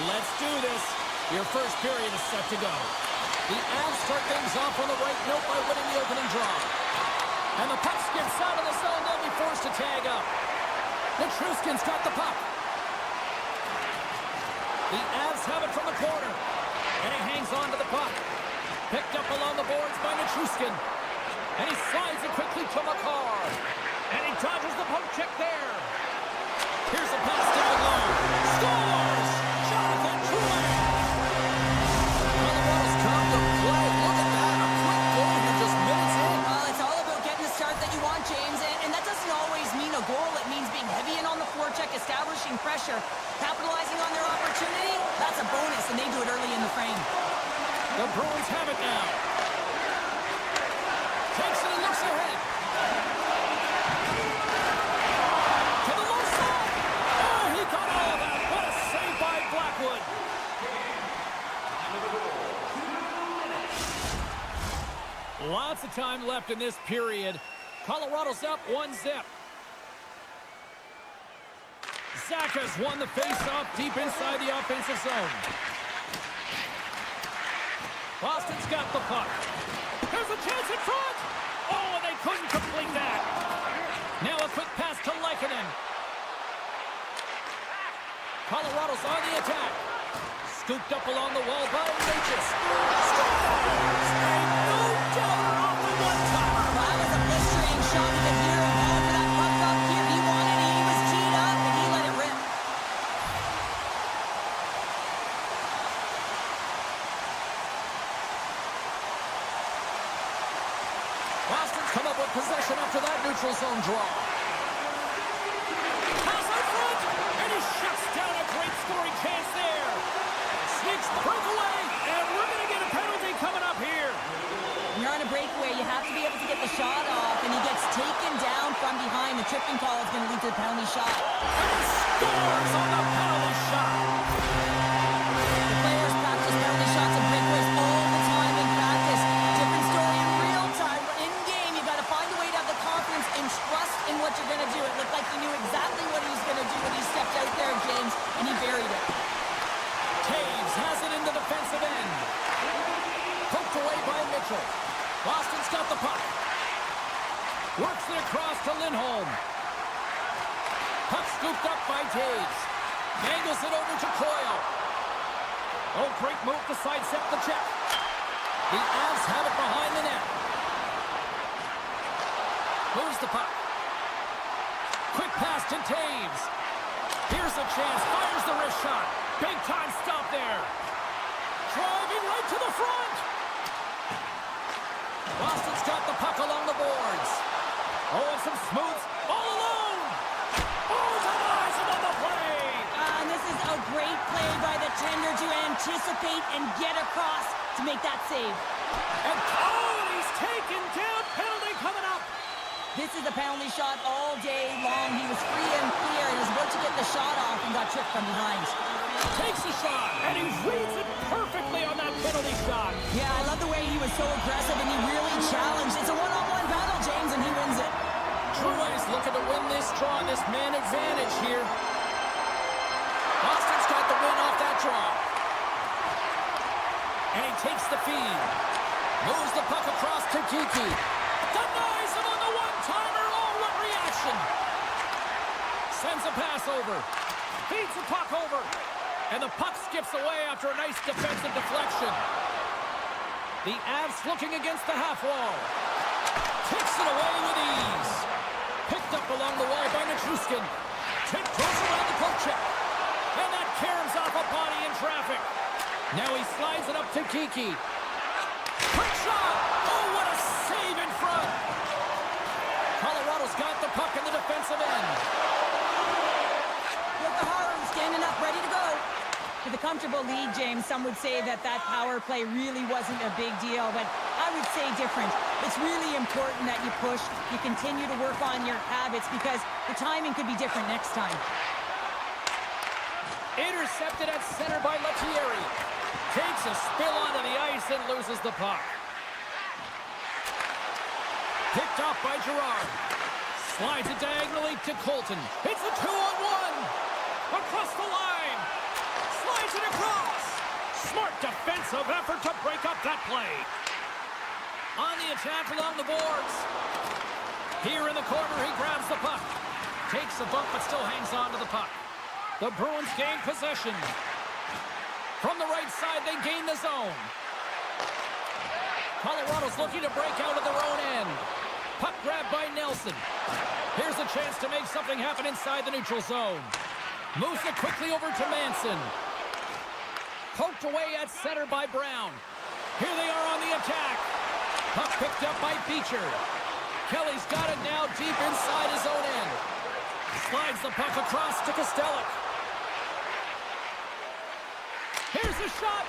Let's do this. Your first period is set to go. The Avs start things off on the right note by winning the opening draw. And the puck skips out of the zone. They'll be forced to tag up. Nichushkin's got the puck. The Avs have it from the corner. And he hangs on to the puck. Picked up along the boards by Nichushkin. And he slides it quickly to Makar. And he dodges the poke check there. Here's a pass down low. Scores! Jonathan Drouin! Colorado's come to play. Look at that. A quick goal here just minutes in. Well, it's all about getting the start that you want, James. And that doesn't always mean a goal. It means being heavy in on the forecheck, establishing pressure, capitalizing on their opportunity. That's a bonus, and they do it early in the frame. The Bruins have it now. Takes it and looks ahead. To the low side. Oh, he got all of that. What a save by Blackwood. Lots of time left in this period. Colorado's up 1-0. Zacha's won the face-off deep inside the offensive zone. Boston's got the puck. There's a chance in front! Oh, and they couldn't complete that. Now a quick pass to Lehkonen. Colorado's on the attack. Scooped up along the wall by Regis. Scores! No doubt off the one-timer. That was a blistering shot. You could hear him going for that puck up here. He wanted it. He was teed up, and he let it rip. Boston's come up with possession after that neutral zone draw. Pass out front, and he shuts down a great scoring chance there. Sneaks the breakaway, and we're going to get a penalty coming up here. When you're on a breakaway, you have to be able to get the shot off, and he gets taken down from behind. The tripping call is going to lead to the penalty shot. And he scores on the penalty shot. The players practice penalty shots and breakaways all the time in practice. Different story in real time, but in game, you got to find a way to have the confidence and trust in what you're going to do. It looked like he knew exactly what he was going to do when he stepped out there, James, and he buried it. Taves has it in the defensive end. Poked away by Mitchell. Boston's got the puck. Works it across to Lindholm. Puck scooped up by Taves. Angles it over to Coyle. Oh, great move to sidestep the check. The Avs have it behind the net. Moves the puck. Quick pass to Taves. Here's a chance. Fires the wrist shot. Big time stop there. Driving right to the front. Boston's got the puck along the boards. Oh, and some smooths. All alone. Oh, denies him on the play. And this is a great play by the tender to anticipate and get across to make that save. And oh, he's taken down. Penalty coming up. This is a penalty shot all day long. He was free and clear and was about to get the shot off and got tripped from behind. Takes a shot, and he reads it perfectly on that penalty shot. Yeah, I love the way he was so aggressive and he really challenged. It's a one-on-one battle, James, and he wins it. Drouin's looking to win this draw on this man advantage here. Boston's got the win off that draw. And he takes the feed. Moves the puck across to Kiki. Denies him on the one-timer. Oh, what reaction. Sends a pass over. Feeds the puck over. And the puck skips away after a nice defensive deflection. The Avs looking against the half wall. Takes it away with ease. Picked up along the wall by Nichushkin. Tiptoes around the poke check. And that caroms off a body in traffic. Now he slides it up to Kiki. Quick shot! Oh, what a save in front! Colorado's got the puck in the defensive end. Look at Haru standing up, ready to go. With a comfortable lead, James, some would say that power play really wasn't a big deal, but I would say different. It's really important that you push, you continue to work on your habits because the timing could be different next time. Intercepted at center by Lettieri. Takes a spill onto the ice and loses the puck. Picked off by Girard. Slides it diagonally to Colton. It's a 2-on-1. Across the line. Slides Throws it across. Smart defensive effort to break up that play. On the attack along the boards. Here in the corner, he grabs the puck. Takes a bump, but still hangs on to the puck. The Bruins gain possession. From the right side, they gain the zone. Colorado's looking to break out of their own end. Puck grabbed by Nelson. Here's a chance to make something happen inside the neutral zone. Moves it quickly over to Manson. Poked away at center by Brown. Here they are on the attack. Puck picked up by Beecher. Kelly's got it now deep inside his own end. Slides the puck across to Kostelic. Here's a shot.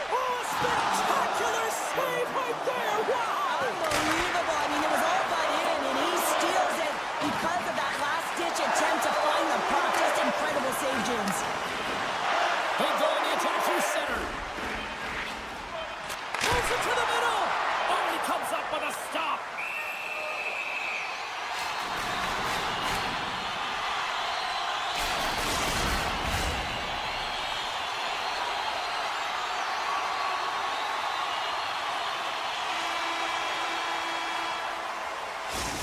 Oh, a spectacular save right there. Wow! Unbelievable. I mean, it was all but in, and he steals it because of that last-ditch attempt to find the puck. Just incredible save, James. They go on the attack through center. Moves it to the middle. Oh, he comes up with a stop.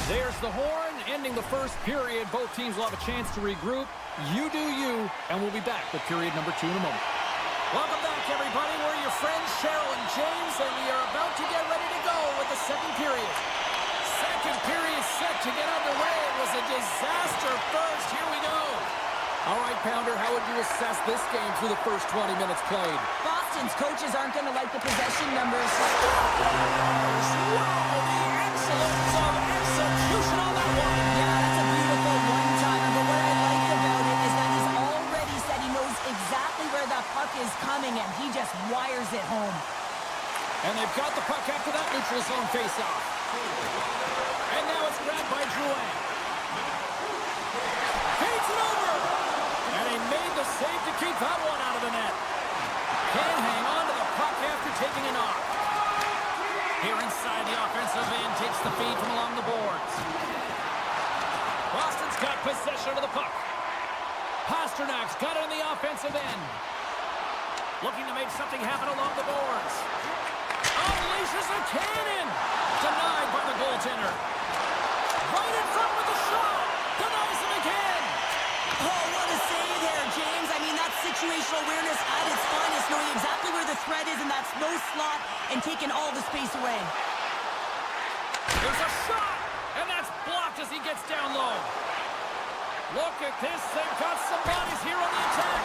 There's the horn, ending the first period. Both teams will have a chance to regroup. You do you, and we'll be back with period number 2 in a moment. Welcome back, everybody. We're your friends, Cheryl and James, and we are about to get ready to go with the second period. Second period set to get underway. It was a disaster first. Here we go. All right, Pounder, how would you assess this game through the first 20 minutes played? Boston's coaches aren't going to like the possession numbers. Wow, the excellence of execution on that one. Yeah, that's a beautiful one-timer, but what I like about it is that he's already said he knows exactly where that puck is coming, and he just wires it home. And they've got the puck after that neutral zone faceoff. And now it's grabbed by Drouin. Feeds it over. And he made the save to keep that one out of the net. Can't hang on to the puck after taking a knock. Here inside the offensive end, takes the feed from along the boards. Boston's got possession of the puck. Pasternak's got it in the offensive end. Looking to make something happen along the boards. Unleashes a cannon. Denied by the goaltender. Right in front with the shot. Denies him again. Oh, what a save there, James. I mean, that's situational awareness at its finest, knowing exactly where the threat is in that slow slot and taking all the space away. There's a shot, and that's blocked as he gets down low. Look at this. They've got some bodies here on the attack.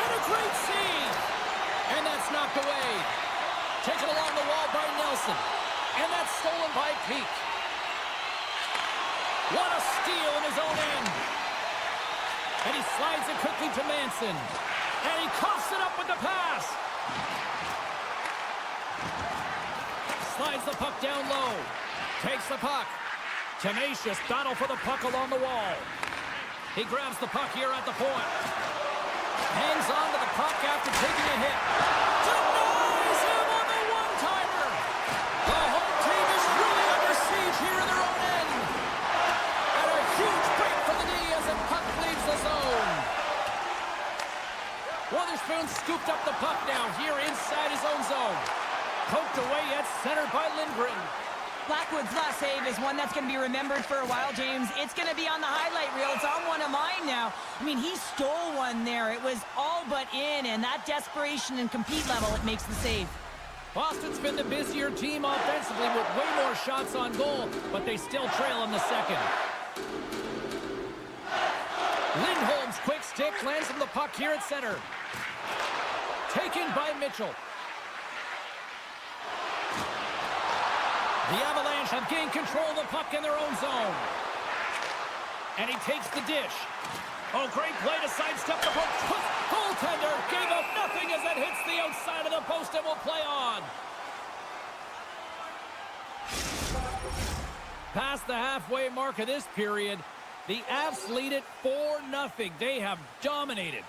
And a great save. And that's knocked away. Taken along the wall by Nelson. And that's stolen by Peak. What a steal in his own end. And he slides it quickly to Manson. And he coughs it up with the pass. Slides the puck down low. Takes the puck. Tenacious battle for the puck along the wall. He grabs the puck here at the point. Hangs on to the puck after taking a hit. Denies him on the one-timer. The home team is really under siege here in their own end. And a huge break for the D as the puck leaves the zone. Witherspoon scooped up the puck now here inside his own zone. Poked away at center by Lindgren. Blackwood's last save is one that's going to be remembered for a while, James. It's going to be on the highlight reel. It's on one of mine now. I mean, he stole one there. It was all but in, and that desperation and compete level, it makes the save. Boston's been the busier team offensively with way more shots on goal, but they still trail in the second. Lindholm's quick stick lands him the puck here at center. Taken by Mitchell. The Avalanche have gained control of the puck in their own zone. And he takes the dish. Oh, great play to sidestep the post. Goaltender gave up nothing as it hits the outside of the post and will play on. Past the halfway mark of this period, the Avs lead it 4-0. They have dominated.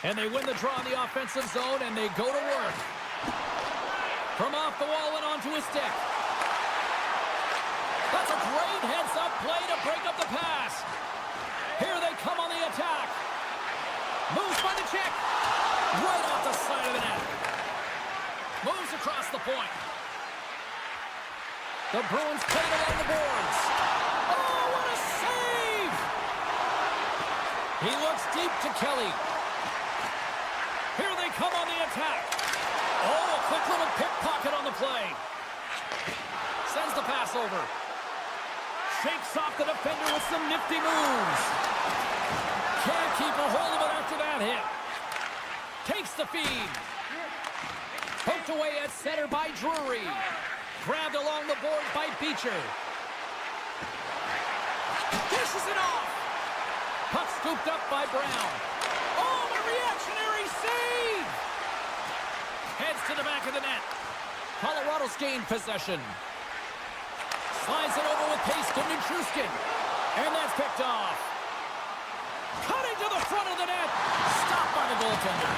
And they win the draw in the offensive zone, and they go to work. From off the wall and onto his stick. That's a great heads-up play to break up the pass. Here they come attack. Moves by the check. Right off the side of the net. Moves across the point. The Bruins play it along the boards. Oh, what a save! He looks deep to Kelly. Here they come on the attack. Oh, a quick little pickpocket on the play. Sends the pass over. Shakes off the defender with some nifty moves. Can't keep a hold of it after that hit. Takes the feed. Poked away at center by Drury. Grabbed along the board by Beecher. Dishes it off. Puck scooped up by Brown. Oh, a reactionary save! Heads to the back of the net. Colorado's gained possession. Slides it over with pace to Nichushkin. And that's picked off. Cutting to the front of the net. Stopped by the goaltender.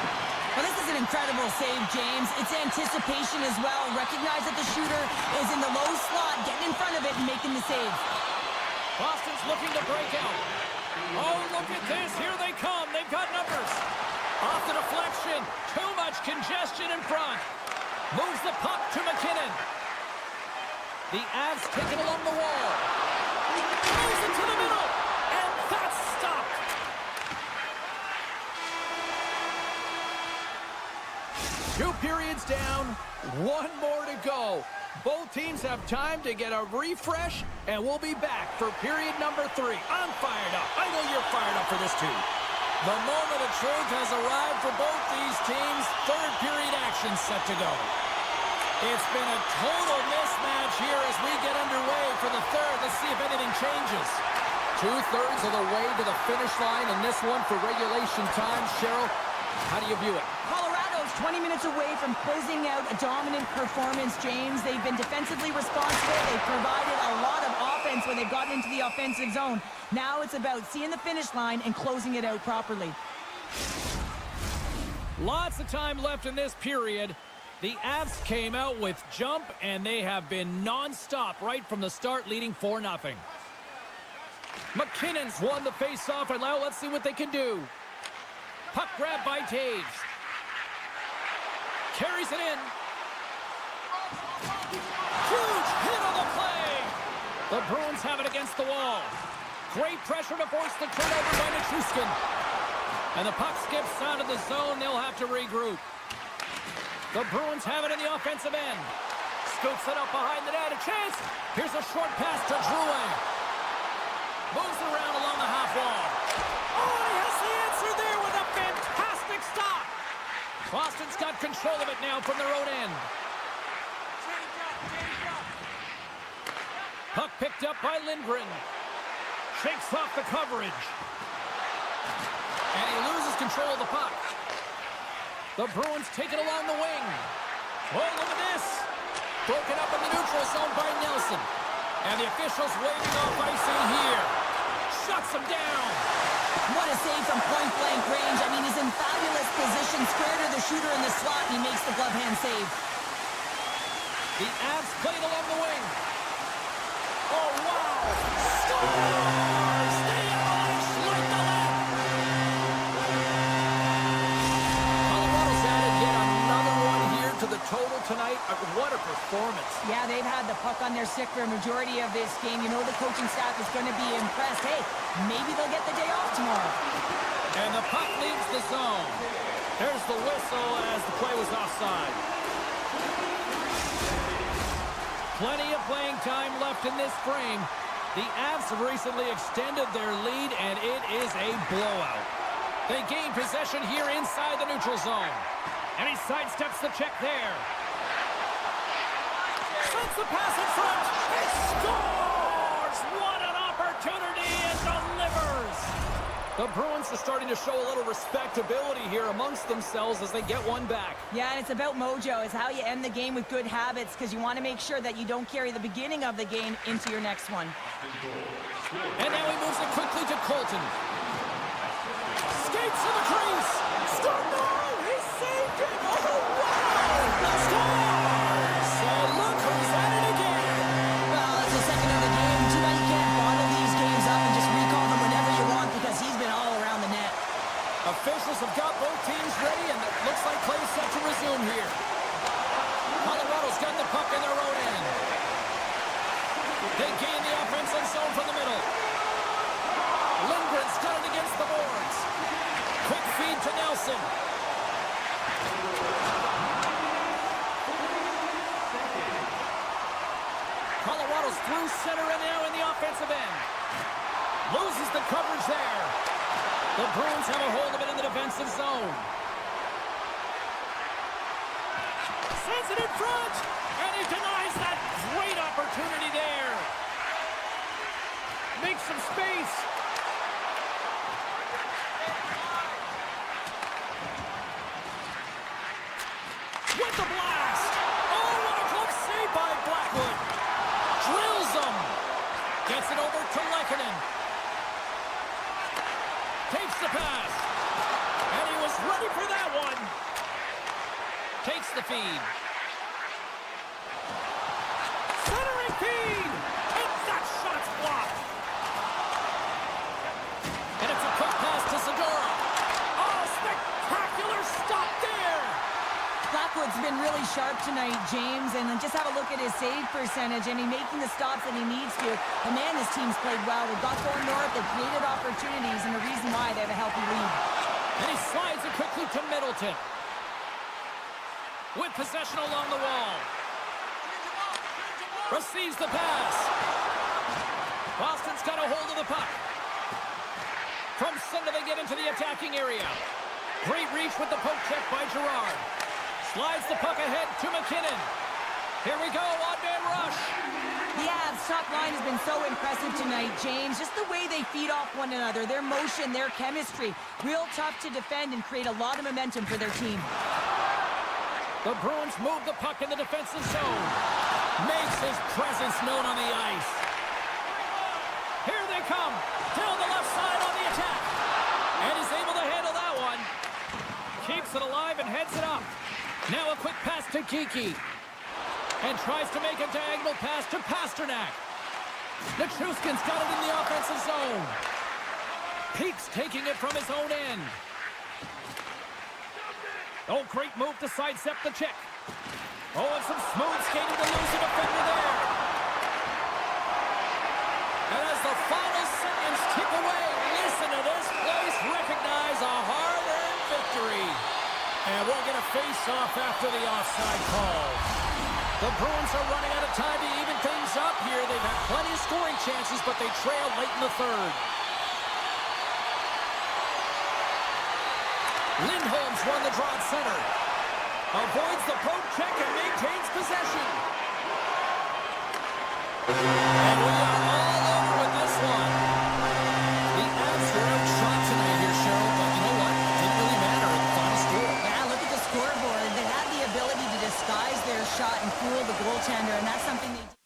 Well, this is an incredible save, James. It's anticipation as well. Recognize that the shooter is in the low slot, getting in front of it and making the save. Boston's looking to break out. Oh, look at this. Here they come. They've got numbers. Off the deflection. Too much congestion in front. Moves the puck to McKinnon. The Avs take it along the wall. Moves it to the middle. And that's stopped. Two periods down. One more to go. Both teams have time to get a refresh, and we'll be back for period number 3. I'm fired up. I know you're fired up for this too. The moment of truth has arrived for both these teams. Third period action set to go. It's been a total mismatch here as we get underway for the third. Let's see if anything changes. 2/3 of the way to the finish line in this one for regulation time. Cheryl, how do you view it? Colorado's 20 minutes away from closing out a dominant performance, James. They've been defensively responsible. They've provided a lot of offense when they've gotten into the offensive zone. Now it's about seeing the finish line and closing it out properly. Lots of time left in this period. The Avs came out with jump, and they have been non-stop right from the start, leading 4-0. McKinnon's won the face-off, and now let's see what they can do. Puck grab by Taves. Carries it in. Huge hit on the play. The Bruins have it against the wall. Great pressure to force the turnover by Nichushkin. And the puck skips out of the zone. They'll have to regroup. The Bruins have it in the offensive end. Scoots it up behind the net. A chance. Here's a short pass to Drouin. Moves around along the half wall. Oh, he has the answer there with a fantastic stop. Boston's got control of it now from their own end. Puck picked up by Lindgren. Shakes off the coverage. And he loses control of the puck. The Bruins take it along the wing. Oh, look at this. Broken up in the neutral zone by Nelson. And the officials waving off icing here. Shuts him down. What a save from point-blank range. I mean, he's in fabulous position, square to the shooter in the slot, and he makes the glove hand save. The Avs played along the wing. Oh, wow. Scores! The Avalanche light the lead. Colorado's added yet another one here to the total tonight. What a performance. Yeah, they've had the puck on their stick for a majority of this game. You know the coaching staff is going to be impressed. Hey, maybe they'll get the day off tomorrow. And the puck leaves the zone. There's the whistle as the play was offside. Plenty of playing time left in this frame. The Avs have recently extended their lead, and it is a blowout. They gain possession here inside the neutral zone. And he sidesteps the check there. Sends the pass in front. He scores! What an opportunity, and delivers! The Bruins are starting to show a little respectability here amongst themselves as they get one back. Yeah, and it's about mojo. It's how you end the game with good habits, because you want to make sure that you don't carry the beginning of the game into your next one. And now he moves it quickly to Colton. Skates to the crease. Score! No! He saved it! Oh, wow! Scores! So look who's at it again. Well, it's the second of the game. Too bad you can't bottle these games up and just recall them whenever you want, because he's been all around the Bruins got the puck in their own end. They gain the offensive zone from the middle. Lindgren's got it against the boards. Quick feed to Nelson. Colorado's through center and now in the offensive end. Loses the coverage there. The Bruins have a hold of it in the defensive zone. Sends it in front, and he denies that great opportunity there. Makes some space. With the blast. Oh, what a glove save by Blackwood. Drills him. Gets it over to Lehkonen. Takes the pass. And he was ready for that one. Takes the feed. Centering feed. And that shot's blocked. And it's a quick pass to Segura. Oh, spectacular stop there. Blackwood's been really sharp tonight, James, and just have a look at his save percentage, and he's making the stops that he needs to. And man, this team's played well. They've got going north, they've created opportunities, and the reason why they have a healthy lead. And he slides it quickly to Middleton. With possession along the wall. Receives the pass. Boston's got a hold of the puck. From center they get into the attacking area. Great reach with the poke check by Girard. Slides the puck ahead to McKinnon. Here we go, on-man rush. The Avs' top line has been so impressive tonight, James. Just the way they feed off one another, their motion, their chemistry. Real tough to defend and create a lot of momentum for their team. The Bruins move the puck in the defensive zone. Makes his presence known on the ice. Here they come. Down the left side on the attack. And he's able to handle that one. Keeps it alive and heads it up. Now a quick pass to Kiki. And tries to make a diagonal pass to Pasternak. Nichushkin's got it in the offensive zone. Peaks taking it from his own end. Oh, great move to sidestep the check. Oh, and some smooth skating to lose a defender there. And as the final seconds tick away, listen to this place recognize a hard-earned victory. And we'll get a face-off after the offside call. The Bruins are running out of time to even things up here. They've had plenty of scoring chances, but they trail late in the third. Lindholm's won the draw at center. Avoids the poke check and maintains possession. And we are all over with this one. The Avs are outshot tonight here, Cheryl, but you know what? It didn't really matter in the final score. Yeah, look at the scoreboard. They had the ability to disguise their shot and fool the goaltender, and that's something they do.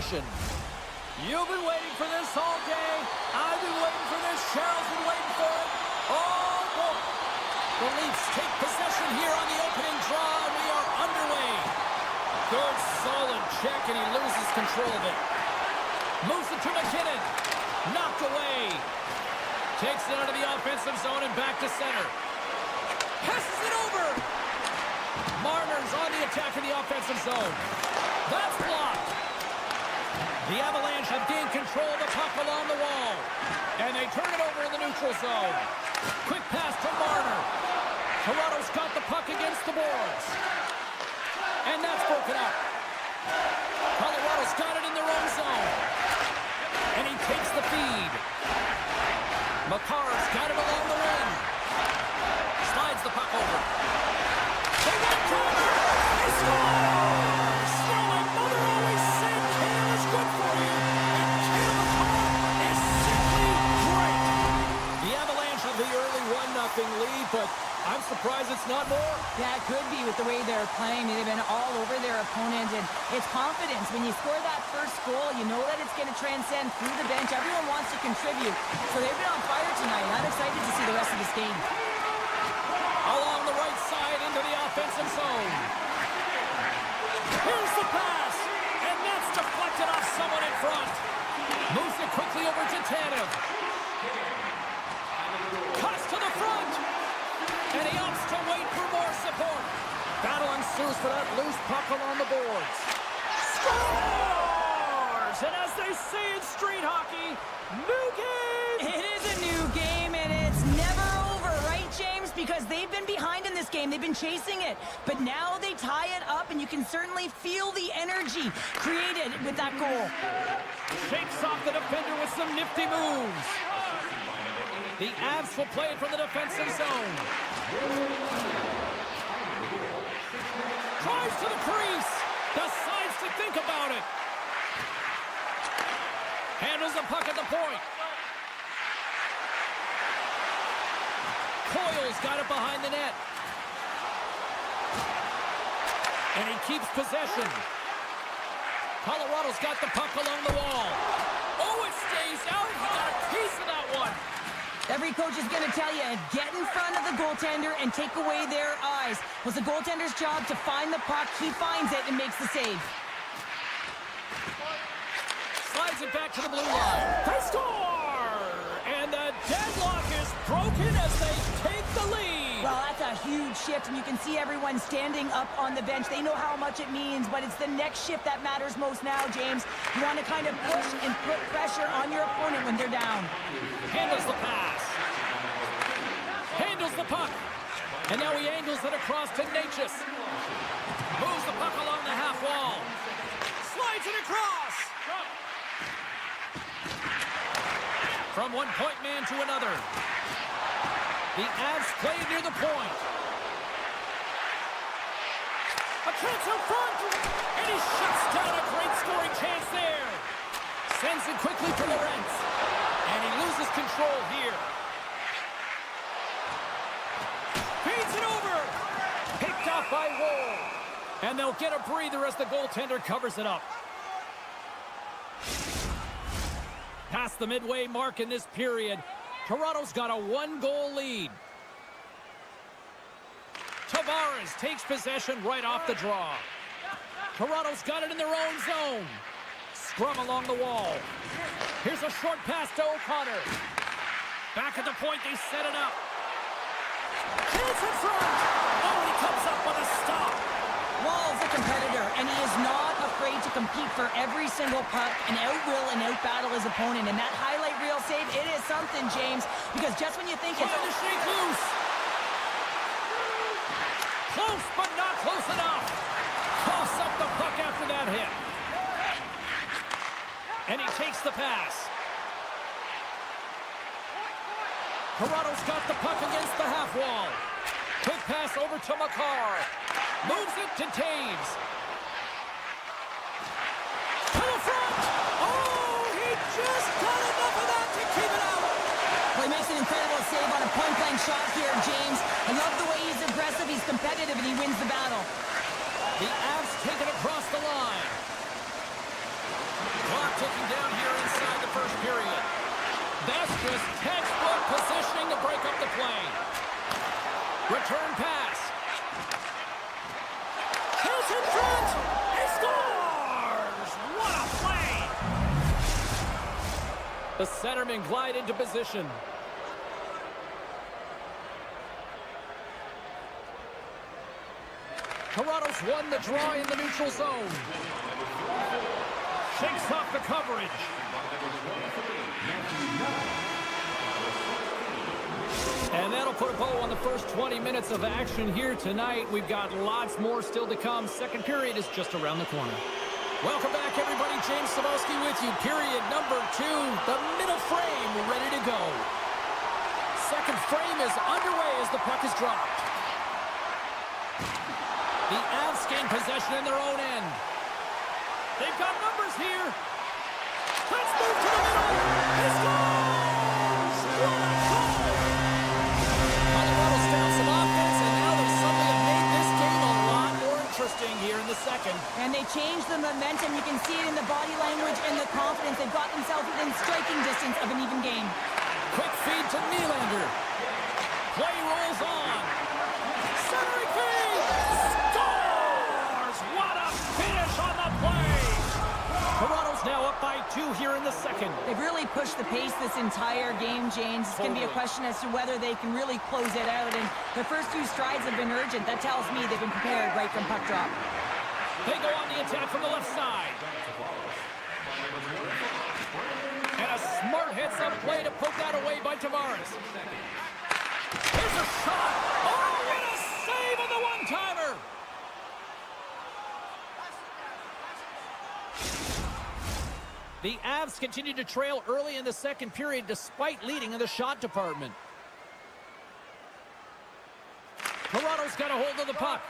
possession. You've been waiting for this all day. I've been waiting for this. Cheryl's been waiting for it. Oh, boy. The Leafs take possession here on the opening draw, and we are underway. Good, solid check, and he loses control of it. Moves it to McKinnon. Knocked away. Takes it out of the offensive zone and back to center. Passes it over. Marner's on the attack in the offensive zone. That's blocked. The Avalanche have gained control of the puck along the wall. And they turn it over in the neutral zone. Quick pass to Marner. Toronto's got the puck against the boards. And that's broken up. Colorado's got it in their own zone. And he takes the feed. Makar's got it along the wing. Slides the puck over. The one-timer! He scores! So my mother always said Kale is good for you. And Kale Makar is simply great. The Avalanche have the early 1-0 lead, but I'm surprised it's not more. Yeah, it could be with the way they're playing. They've been all over their opponent, and it's confidence. When you score that first goal, you know that it's going to transcend through the bench. Everyone wants to contribute, so they've been on fire tonight. I'm excited to see the rest of this game. Along the right side into the offensive zone. Here's the pass, and that's deflected off someone in front. Moves it quickly over to Tanev. Cuts to the front. And he opts to wait for more support. Battle ensues for that loose puck along the boards. Scores! And as they say in street hockey, new game! It is a new game, and it's never over, right, James? Because they've been behind in this game. They've been chasing it. But now they tie it up, and you can certainly feel the energy created with that goal. Shakes off the defender with some nifty moves. The Avs will play it from the defensive zone. Drives to the crease. Decides to think about it. Handles the puck at the point. Coyle's got it behind the net. And he keeps possession. Colorado's got the puck along the wall. Oh, it stays out. He got a piece of that one. Every coach is going to tell you, get in front of the goaltender and take away their eyes. It was the goaltender's job to find the puck. He finds it and makes the save. Slides it back to the blue line. They score! And the deadlock is broken as they take the lead. Well, that's a huge shift, and you can see everyone standing up on the bench. They know how much it means, but it's the next shift that matters most now, James. You want to kind of push and put pressure on your opponent when they're down. Handles the pass. Handles the puck. And now he angles it across to Natchez. Moves the puck along the half wall. Slides it across. From one point man to another. The Avs play near the point. A chance in front. And he shuts down a great scoring chance there. Sends it quickly to Lorentz. And he loses control here. Feeds it over. Picked off by Woll. And they'll get a breather as the goaltender covers it up. Past the midway mark in this period, Toronto's got a 1-goal lead. Tavares takes possession right off the draw. Toronto's got it in their own zone. Scrum along the wall. Here's a short pass to O'Connor. Back at the point, they set it up. Chance in front. Oh, he comes up with a stop. Wall's a competitor, and he is not afraid to compete for every single puck and out-will and out-battle his opponent. And that highlight reel save, it is something, James, because just when you think it's... Trying to shake loose. Close, but not close enough. Toss up the puck after that hit. And he takes the pass. Toronto's got the puck against the half wall. Quick pass over to Makar. Moves it to Taves. To the front. Oh, he just got enough of that to keep it out. Well, he makes an incredible save on a point-blank shot here, James. I love the way he's aggressive, he's competitive, and he wins the battle. The Avs take it across the line. ticking down here inside the first period. That's just textbook positioning to break up the play. Return pass. Shoots in front. He scores! What a play! The centermen glide into position. Kratos won the draw in the neutral zone. Shakes off the coverage. And that'll put a bow on the first 20 minutes of action here tonight. We've got lots more still to come. Second period is just around the corner. Welcome back, everybody. James Cebulski with you. Period number 2. The middle frame ready to go. Second frame is underway as the puck is dropped. The Avs gain possession in their own end. They've got numbers here. Let's move to the middle. He scores! What a goal! Colorado's found some offense, and now they suddenly have made this game a lot more interesting here in the second. And they changed the momentum. You can see it in the body language and the confidence. They've got themselves within striking distance of an even game. Quick feed to Nylander. Play rolls on. Centering feed. Scores! What a finish on the play! Toronto's now up by 2 here in the second. They've really pushed the pace this entire game, James. It's going to be a question as to whether they can really close it out. And their first 2 strides have been urgent. That tells me they've been prepared right from puck drop. They go on the attack from the left side. And a smart heads-up play to poke that away by Tavares. Here's a shot. Oh, what a save on the one-timer! The Avs continue to trail early in the second period despite leading in the shot department. Toronto's got a hold of the puck.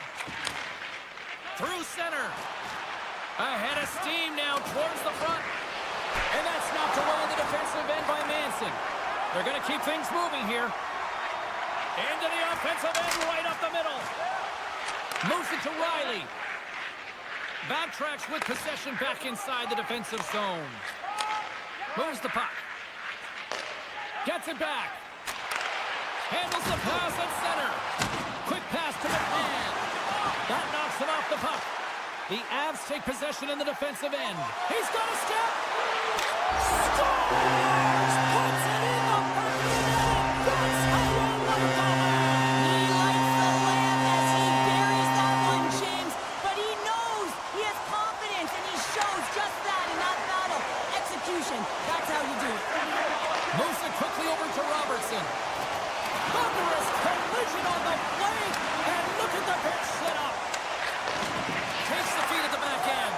Through center. Ahead of steam now towards the front. And that's knocked away in the defensive end by Manson. They're going to keep things moving here. Into the offensive end right up the middle. Moves it to Riley. Backtracks with possession back inside the defensive zone. Moves the puck. Gets it back. Handles the pass at center. Quick pass to McMahon. That knocks him off the puck. The Avs take possession in the defensive end. He's got a step. Scores! Puts it in the back of the net. That's how you win the match. He lights the lamp as he buries that one, James. But he knows he has confidence, and he shows just that in that battle. Execution. That's how you do it. Moves it quickly over to Robertson. Thunderous collision on the play. And look at the pitch set up. Takes the feed at the back end.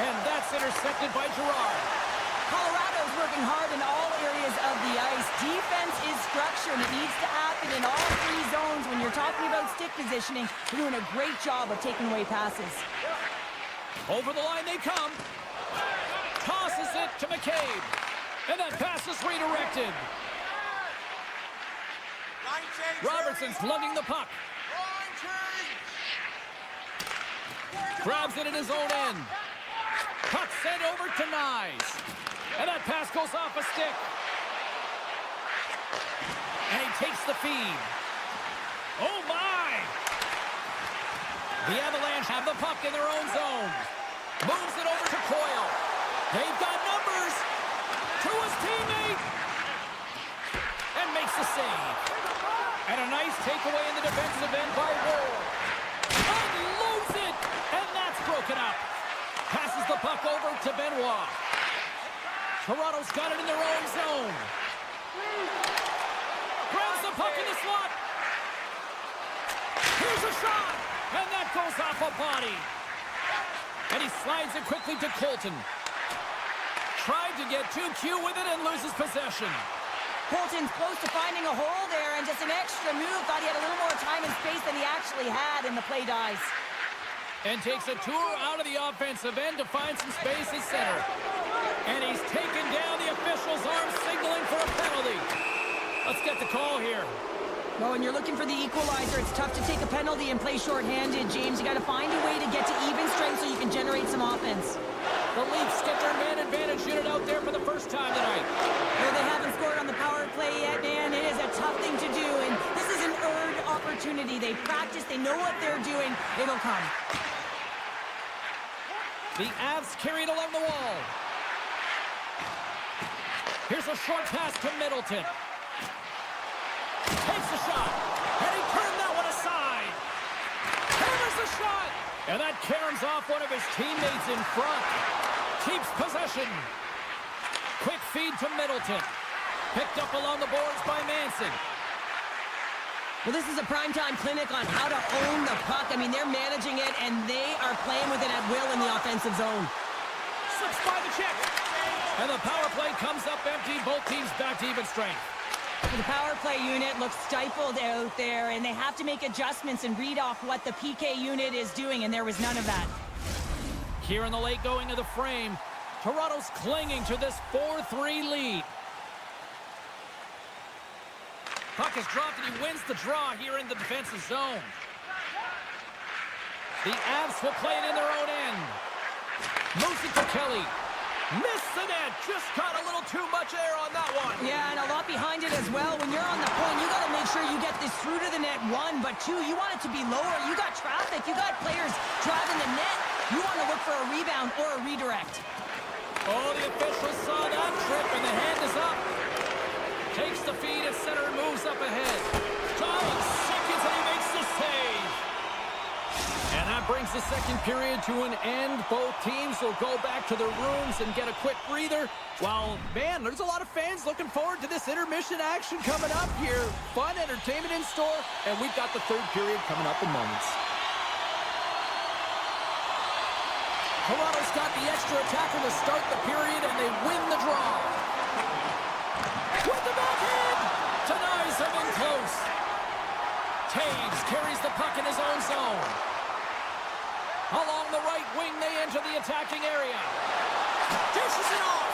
And that's intercepted by Girard. Colorado's working hard in all areas of the ice. Defense is structure, and it needs to happen in all 3 zones. When you're talking about stick positioning, they're doing a great job of taking away passes. Over the line they come. Tosses it to McCabe. And that pass is redirected. Robertson's lugging the puck. Grabs it in his own end. Puck sent over to Nyes. And that pass goes off a stick. And he takes the feed. Oh, my! The Avalanche have the puck in their own zone. Moves it over to Coyle. They've got numbers. To his teammate. And makes the save. And a nice takeaway in the defensive end by Ward. Unloads it. And that's broken up. Passes the puck over to Benoit. Toronto's got it in their own zone. Grabs the puck in the slot. Here's a shot. And that goes off a body. And he slides it quickly to Colton. Tried to get too cute with it and loses possession. Colton's close to finding a hole there, and just an extra move. Thought he had a little more time and space than he actually had, and the play dies. And takes a tour out of the offensive end to find some space at center. And he's taken down. The official's arm signaling for a penalty. Let's get the call here. Well, when you're looking for the equalizer, it's tough to take a penalty and play shorthanded, James. You got to find a way to get to even strength so you can generate some offense. The Leafs get their man advantage unit out there for the first time tonight. Well, they haven't scored on the power play yet, man. It is a tough thing to do, and this is an earned opportunity. They practice, they know what they're doing. It'll come. The Avs carry it along the wall. Here's a short pass to Middleton. Takes the shot, and he turned that one aside. Hammers the shot, and that caroms off one of his teammates in front. Keeps possession. Quick feed to Middleton. Picked up along the boards by Manson. Well, this is a primetime clinic on how to own the puck. I mean, they're managing it, and they are playing with it at will in the offensive zone. Slips by the check. And the power play comes up empty. Both teams back to even strength. The power play unit looks stifled out there, and they have to make adjustments and read off what the PK unit is doing, and there was none of that. Here in the late going of the frame, Toronto's clinging to this 4-3 lead. Puck is dropped, and he wins the draw here in the defensive zone. The Avs will play it in their own end. Moves it to Kelly. Missed the net. Just caught a little too much air on that one. Yeah, and a lot behind it as well. When you're on the point, you got to make sure you get this through to the net, one, but two, you want it to be lower. You got traffic. You got players driving the net. You want to look for a rebound or a redirect. Oh, the officials saw that trip, and the hand is up. Takes the feed at center and moves up ahead. 12 seconds, and he makes the save. And that brings the second period to an end. Both teams will go back to their rooms and get a quick breather. While, man, there's a lot of fans looking forward to this intermission action coming up here. Fun entertainment in store, and we've got the third period coming up in moments. Toronto's got the extra attacker to start the period, and they win the draw. With the backhand! Denies him in close. Taves carries the puck in his own zone. Along the right wing, they enter the attacking area. Dishes it off.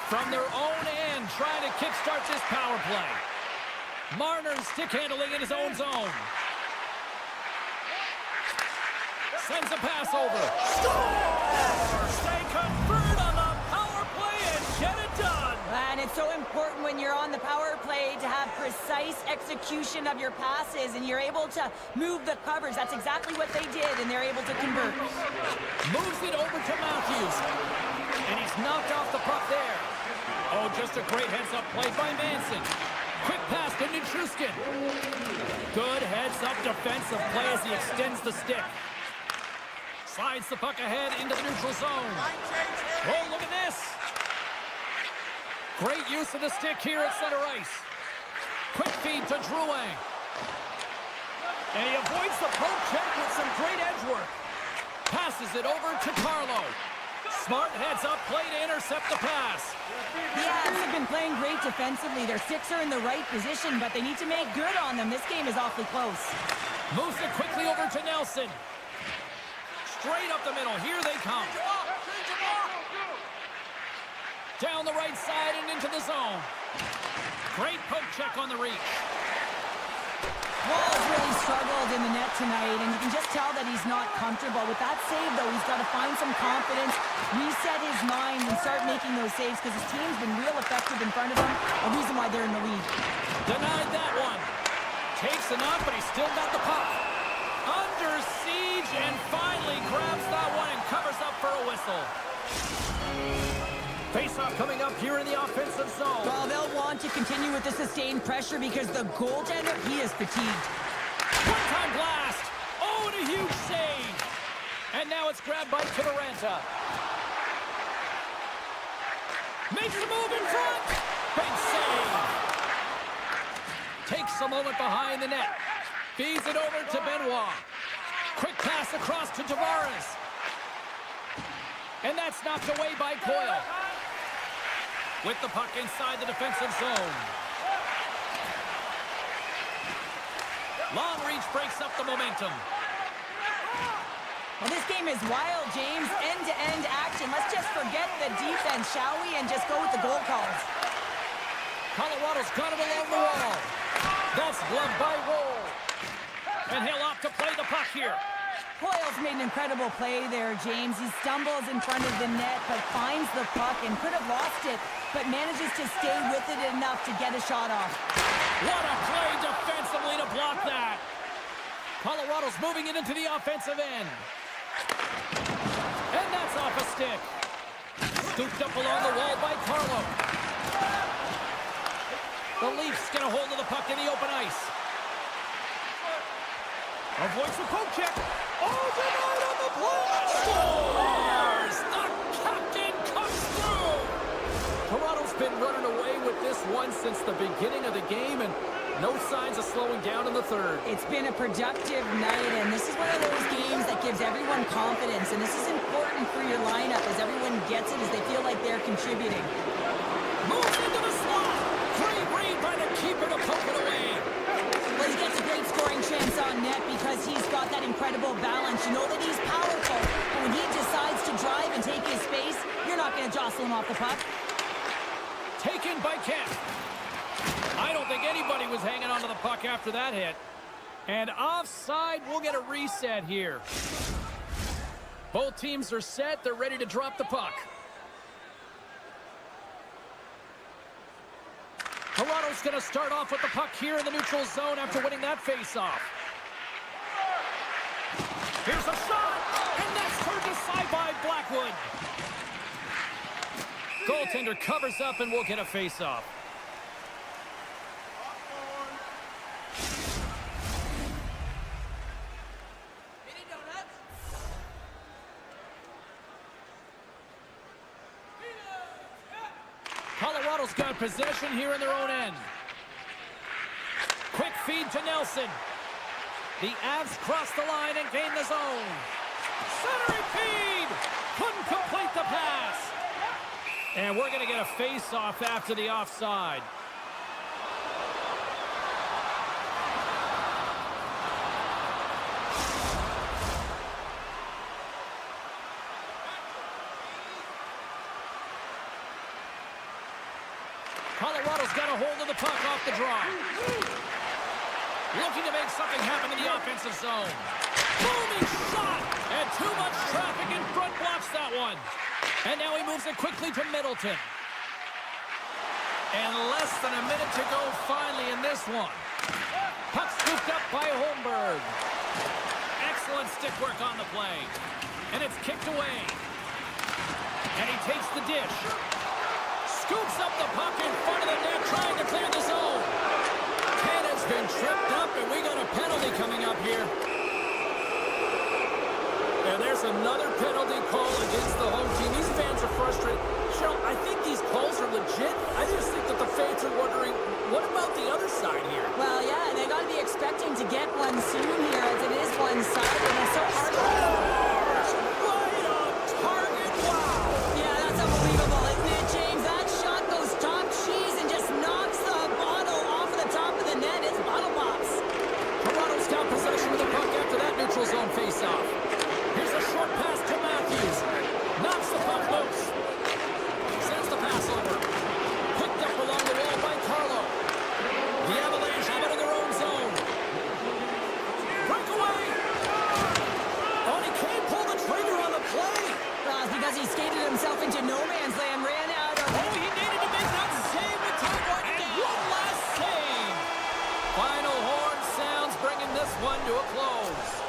From their own end, trying to kickstart this power play. Marner stick handling in his own zone. Sends a pass over. Scores! They convert on the power play and get it done. And it's so important when you're on the power play to have precise execution of your passes, and you're able to move the coverage. That's exactly what they did, and they're able to convert. Moves it over to Matthews. And he's knocked off the puck there. Oh, just a great heads-up play by Manson. Quick pass to Nichushkin. Good heads-up defensive play as he extends the stick. Slides the puck ahead into the neutral zone. Oh, look at this. Great use of the stick here at center ice. Quick feed to Drouin. And he avoids the poke check with some great edge work. Passes it over to Carlo. Smart heads-up play to intercept the pass. The Avs have been playing great defensively. Their sticks are in the right position, but they need to make good on them. This game is awfully close. Moves it quickly over to Nelson. Straight up the middle. Here they come. Down the right side and into the zone. Great poke check on the reach. Wall's really struggled in the net tonight, and you can just tell that he's not comfortable. With that save, though, he's got to find some confidence, reset his mind, and start making those saves because his team's been real effective in front of him, a reason why they're in the lead. Denied that one. Takes a knock, but he's still got the puck. Under siege, and finally grabs that one and covers up for a whistle. Face-off coming up here in the offensive zone. Well, they'll want to continue with the sustained pressure because the goaltender, he is fatigued. One-time blast. Oh, and a huge save. And now it's grabbed by Kiviranta. Makes the move in front. Big save. Takes a moment behind the net. Feeds it over to Benoit. Quick pass across to Tavares. And that's knocked away by Coyle. With the puck inside the defensive zone. Long reach breaks up the momentum. Well, this game is wild, James. End-to-end action. Let's just forget the defense, shall we? And just go with the goal calls. Colorado's got it along the wall. That's gloved by Roll. And he'll opt to play the puck here. Hoyle's made an incredible play there, James. He stumbles in front of the net, but finds the puck and could have lost it, but manages to stay with it enough to get a shot off. What a play defensively to block that. Colorado's moving it into the offensive end. And that's off a stick. Scooped up along the wall by Carlo. The Leafs get a hold of the puck in the open ice. Avoids the poke check. Oh, denied on the play. Scores! The captain comes through. Toronto's been running away with this one since the beginning of the game, and no signs of slowing down in the third. It's been a productive night, and this is one of those games that gives everyone confidence, and this is important for your lineup as everyone gets it, as they feel like they're contributing. Moves into the slot. Great read by the keeper to poke it away. Well, he gets a great scoring chance on net because he's got that incredible balance. You know that he's powerful, but when he decides to drive and take his space, you're not going to jostle him off the puck. Taken by Kemp. I don't think anybody was hanging onto the puck after that hit. And offside, we'll get a reset here. Both teams are set. They're ready to drop the puck. Toronto's going to start off with the puck here in the neutral zone after winning that faceoff. Here's a shot, and that's turned aside by Blackwood. Goaltender covers up, and we'll get a faceoff. Colorado's got possession here in their own end. Quick feed to Nelson. The Avs cross the line and gain the zone. Centering feed! Couldn't complete the pass. And we're going to get a face-off after the offside. Colorado's got a hold of the puck off the draw. Looking to make something happen in the offensive zone. Booming shot! And too much traffic in front blocks that one. And now he moves it quickly to Middleton. And less than a minute to go finally in this one. Puck scooped up by Holmberg. Excellent stick work on the play. And it's kicked away. And he takes the dish. Scoops up the puck in front of the net, trying to clear the zone. Canada's been tripped up, and we got a penalty coming up here. And there's another penalty call against the home team. These fans are frustrated. Cheryl, I think these calls are legit. I just think that the fans are wondering, what about the other side here? Well, yeah, they got to be expecting to get one soon here, as it is one-sided, and it's so hard to... Right on target, wow! Yeah, that's unbelievable, isn't it, James? That shot goes top cheese and just knocks the bottle off of the top of the net. It's bottle pops. Toronto's got possession of the puck after that neutral zone face-off. Here's a short pass to Matthews. Knocks the puck loose. Sends the pass over. Picked up along the wall by Carlo. The Avalanche have it in their own zone. Breakaway. Oh, and he can't pull the trigger on the play. Well, it's because he skated himself into no man's land, ran out of... Oh, he needed to make that save with time running down. One last save. Final horn sounds, bringing this one to a close.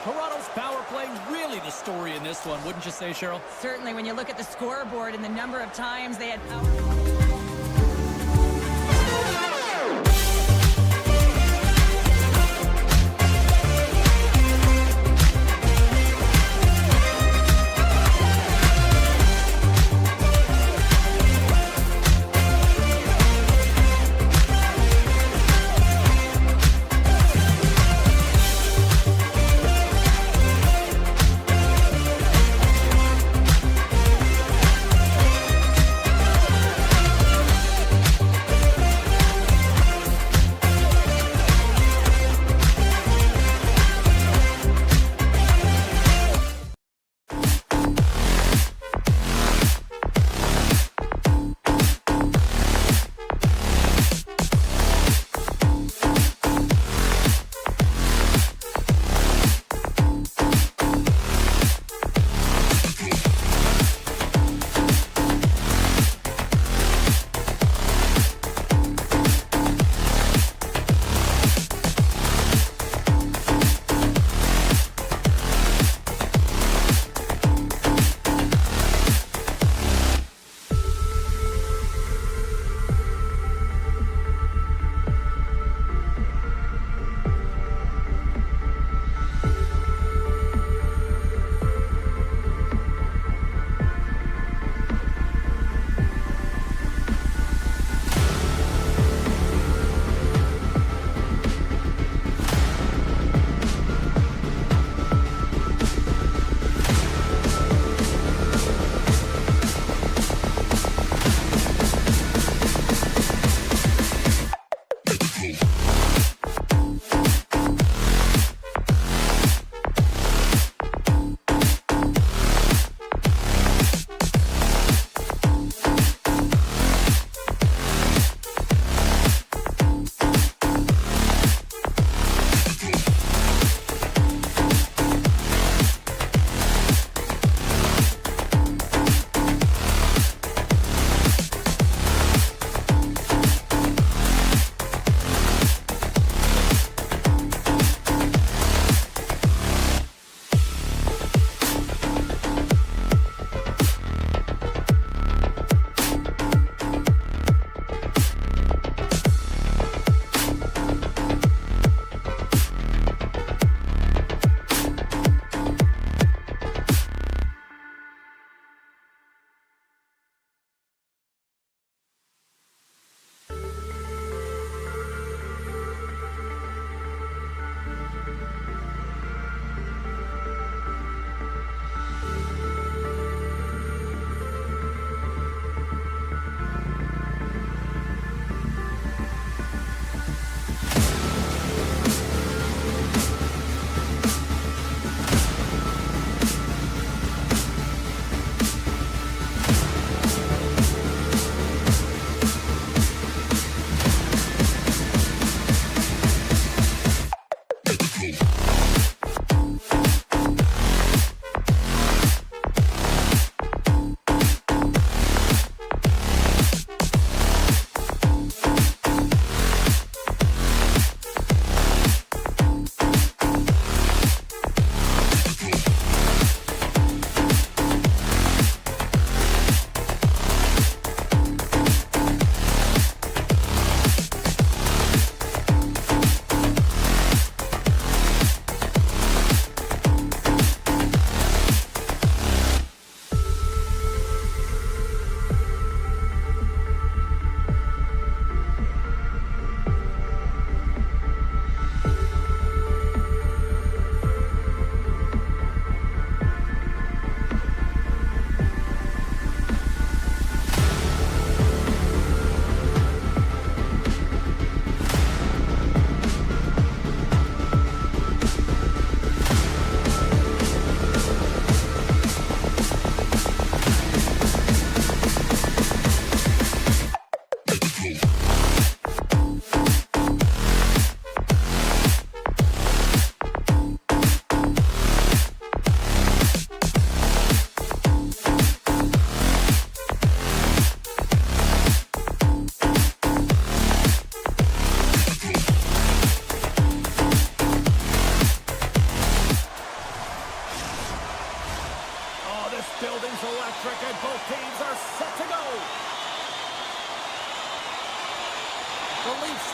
Toronto's power play really the story in this one, wouldn't you say, Cheryl? Certainly, when you look at the scoreboard and the number of times they had power...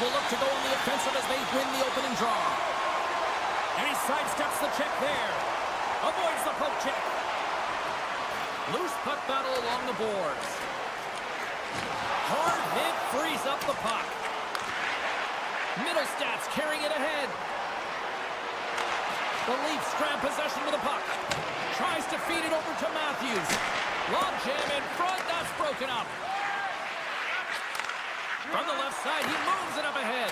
will look to go on the offensive as they win the opening draw. And he sidesteps the check there. Avoids the poke check. Loose puck battle along the boards. Hard hit frees up the puck. Middle stats carrying it ahead. The Leafs grab possession with the puck. Tries to feed it over to Matthews. Lob jam in front. That's broken up. From the left side, he moves it up ahead.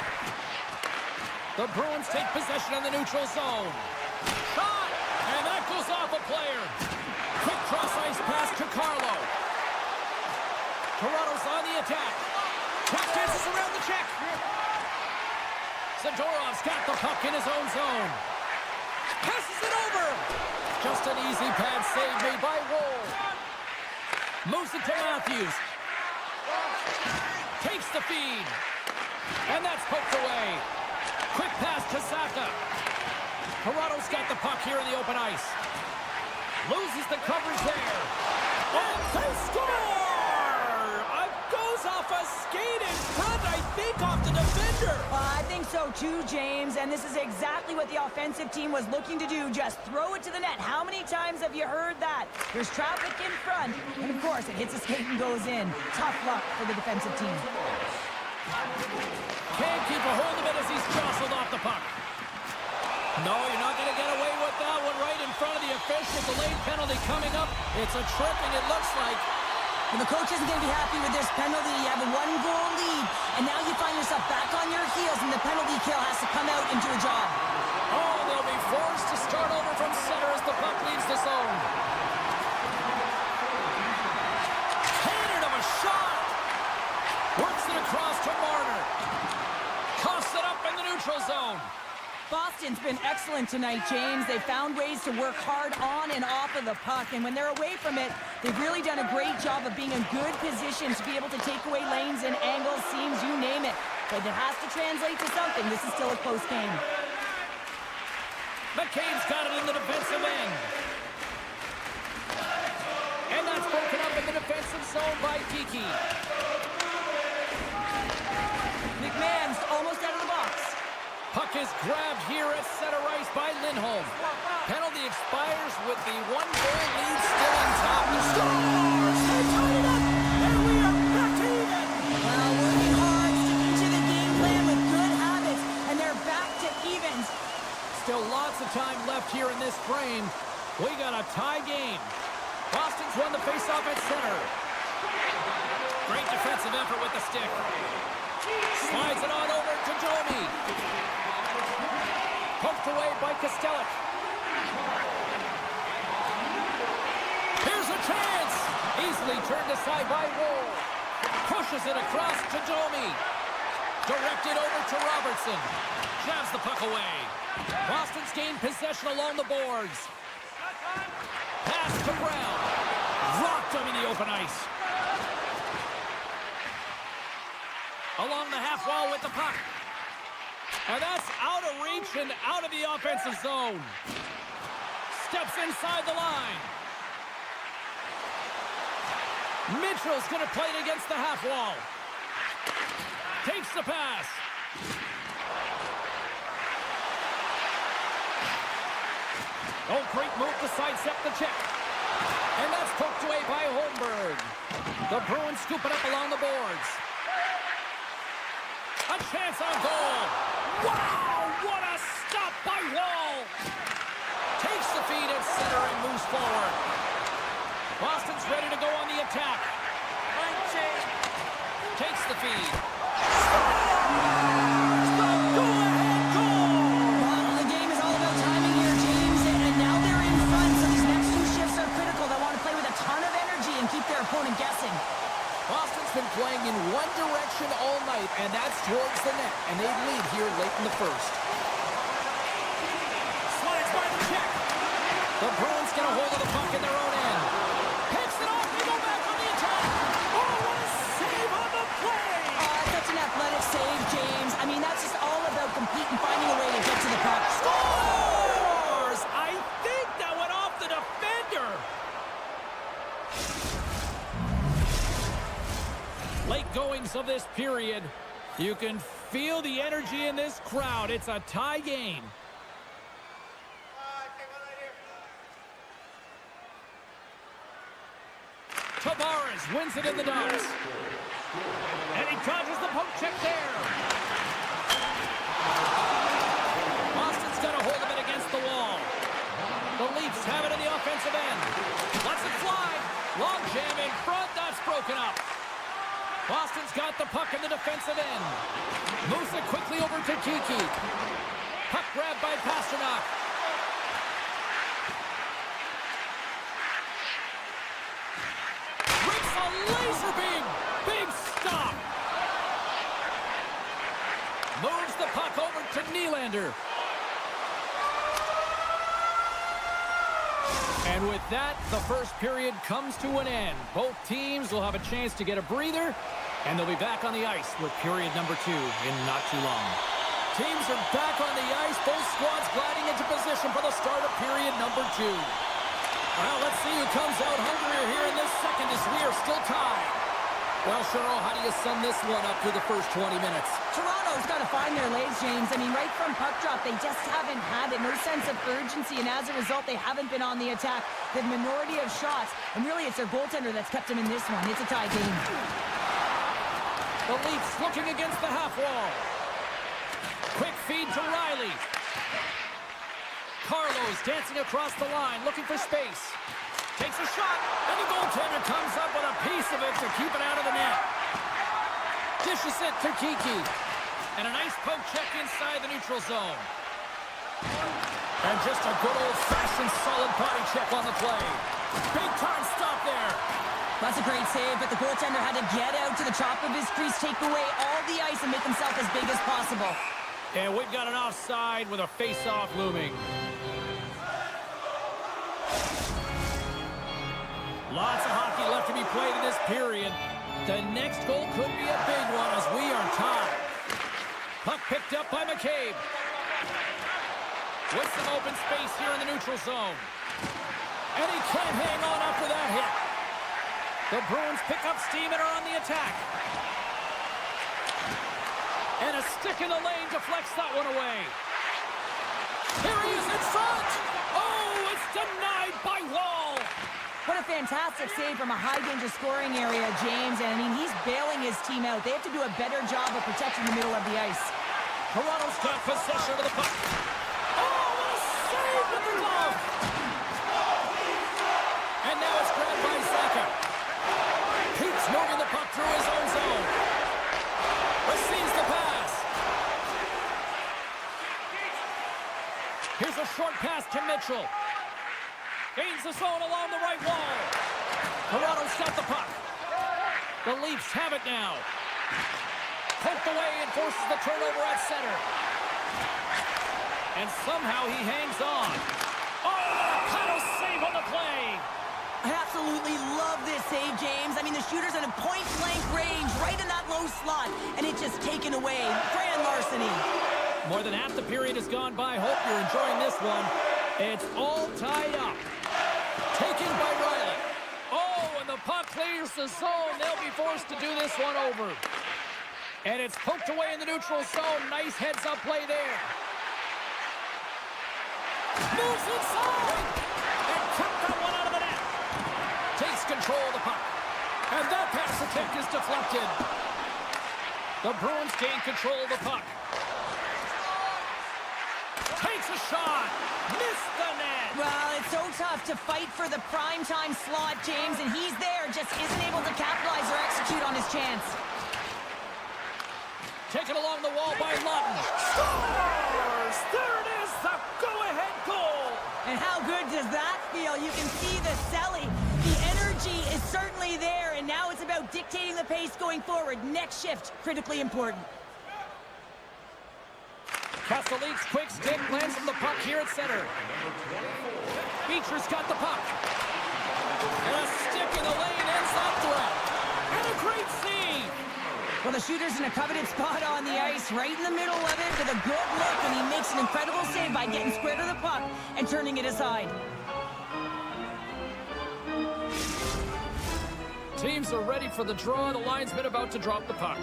The Bruins take possession on the neutral zone. Shot! And that goes off a player. Quick cross-ice pass to Carlo. Toronto's on the attack. Cross dances around the check. Zadorov's got the puck in his own zone. Passes it over. Just an easy pad save made by Woll. Moves it to Matthews. Takes the feed. And that's poked away. Quick pass to Saka. Toronto's got the puck here in the open ice. Loses the coverage there. And they score! Goes off a skate in front, I think, off the defender. I think so too, James. And this is exactly what the offensive team was looking to do. Just throw it to the net. How many times have you heard that? There's traffic in front. And, of course, it hits a skate and goes in. Tough luck for the defensive team. Can't keep a hold of it as he's jostled off the puck. No, you're not going to get away with that one right in front of the official. Delayed penalty coming up. It's a tripping, it looks like. And the coach isn't going to be happy with this penalty. You have a one-goal lead, and now you find yourself back on your heels, and the penalty kill has to come out and do a job. Oh, they'll be forced to start over from center as the puck leaves the zone. Cannon of a shot. Works it across to Marner. Coughs it up in the neutral zone. Boston's been excellent tonight, James. They've found ways to work hard on and off of the puck, and when they're away from it, they've really done a great job of being in good position to be able to take away lanes and angles, seams, you name it. But it has to translate to something. This is still a close game. McCabe's got it in the defensive end. And that's broken up in the defensive zone by Kiki. McMahon's almost out of the box. Puck is grabbed here at center ice by Lindholm. Penalty expires with the one-goal lead still intact. He scores! They tied it up, and we are back to even. Well, working hard, sticking to the game plan with good habits, and they're back to evens. Still lots of time left here in this frame. We got a tie game. Boston's won the faceoff at center. Great defensive effort with the stick. Slides it on over to Domi. Poked away by Kostelic. Here's a chance. Easily turned aside by Woll. Pushes it across to Domi. Directed over to Robertson. Jabs the puck away. Boston's gained possession along the boards. Pass to Brown. Rocked him in the open ice. Along the half wall with the puck. And that's out of reach and out of the offensive zone. Steps inside the line. Mitchell's going to play it against the half wall. Takes the pass. Oh, great move to sidestep the check. And that's poked away by Holmberg. The Bruins scoop it up along the boards. A chance on goal. Wow, what a stop by Wall. Takes the feed at center and moves forward. Boston's ready to go on the attack. Takes the feed. Scores! The go-ahead goal! Well, the game is all about timing here, James, and now they're in front, so these next two shifts are critical. They want to play with a ton of energy and keep their opponent guessing. Boston's been playing in one direction all night, and that's towards the net, and they lead here late in the first. Slides by the check. The Bruins get a hold of the puck in their own end. Picks it off, they go back on the attack. Oh, what a save on the play! Such an athletic save, James. I mean, that's just all about competing, finding a way to get to the puck. Scores! I think that went off the defender. Late goings of this period. You can feel the energy in this crowd. It's a tie game. Tavares wins it in the dots. And he dodges the poke check there. Boston's got a hold of it against the wall. The Leafs have it in the offensive end. Lets it fly. Long jam in front. That's broken up. Boston's got the puck in the defensive end. Moves it quickly over to Kiki. Puck grabbed by Pasternak. Rips a laser beam. Big stop. Moves the puck over to Nylander. And with that, the first period comes to an end. Both teams will have a chance to get a breather, and they'll be back on the ice with period number 2 in not too long. Teams are back on the ice, both squads gliding into position for the start of period number 2. Well, let's see who comes out hungrier here in this second as we are still tied. Well, Cheryl, how do you sum this one up through the first 20 minutes? Toronto's got to find their legs, James. I mean, right from puck drop, they just haven't had it. No sense of urgency, and as a result, they haven't been on the attack. The minority of shots, and really it's their goaltender that's kept them in this one. It's a tie game. The Leafs looking against the half wall. Quick feed to Riley. Carlos dancing across the line, looking for space. Takes a shot, and the goaltender comes up with a piece of it to keep it out of the net. Dishes it to Kiki. And a nice poke check inside the neutral zone. And just a good old-fashioned solid body check on the play. Big time stop there. That's a great save, but the goaltender had to get out to the top of his crease, take away all the ice, and make himself as big as possible. And we've got an offside with a face-off looming. Lots of hockey left to be played in this period. The next goal could be a big one as we are tied. Puck picked up by McCabe. With some open space here in the neutral zone. And he can't hang on after that hit. The Bruins pick up steam and are on the attack. And a stick in the lane deflects that one away. Here he is in front. Oh, it's denied by Wall. What a fantastic save from a high-danger scoring area, James. And, I mean, he's bailing his team out. They have to do a better job of protecting the middle of the ice. Toronto's got possession of the puck. Oh, what a save with the glove! And now it's grabbed by Saka. Keeps moving the puck through his own zone. Receives the pass. Here's a short pass to Mitchell. Gains the zone along the right wall. Toronto's got the puck. The Leafs have it now. Poked away and forces the turnover at center. And somehow he hangs on. Oh, Kratos save on the play. I absolutely love this save, James. I mean, the shooter's in a point-blank range, right in that low slot, and it's just taken away. Grand larceny. More than half the period has gone by. Hope you're enjoying this one. It's all tied up. Taken by Riley. Oh, and the puck clears the zone. They'll be forced to do this one over. And it's poked away in the neutral zone. Nice heads-up play there. Moves inside. And kept that one out of the net. Takes control of the puck. And that pass attempt is deflected. The Bruins gain control of the puck. Takes a shot. Missed the net. Well, it's so tough to fight for the primetime slot, James, and he's there, just isn't able to capitalize or execute on his chance. Taken along the wall by Lutton. Scores! There it is, the go-ahead goal. And how good does that feel? You can see the selling. The energy is certainly there, and now it's about dictating the pace going forward. Next shift, critically important. Castelline's quick stick lands from the puck here at center. Beecher's got the puck. And a stick in the lane ends that threat. And a great save. Well, the shooter's in a coveted spot on the ice, right in the middle of it with a good look, and he makes an incredible save by getting square to the puck and turning it aside. Teams are ready for the draw. The linesman about to drop the puck.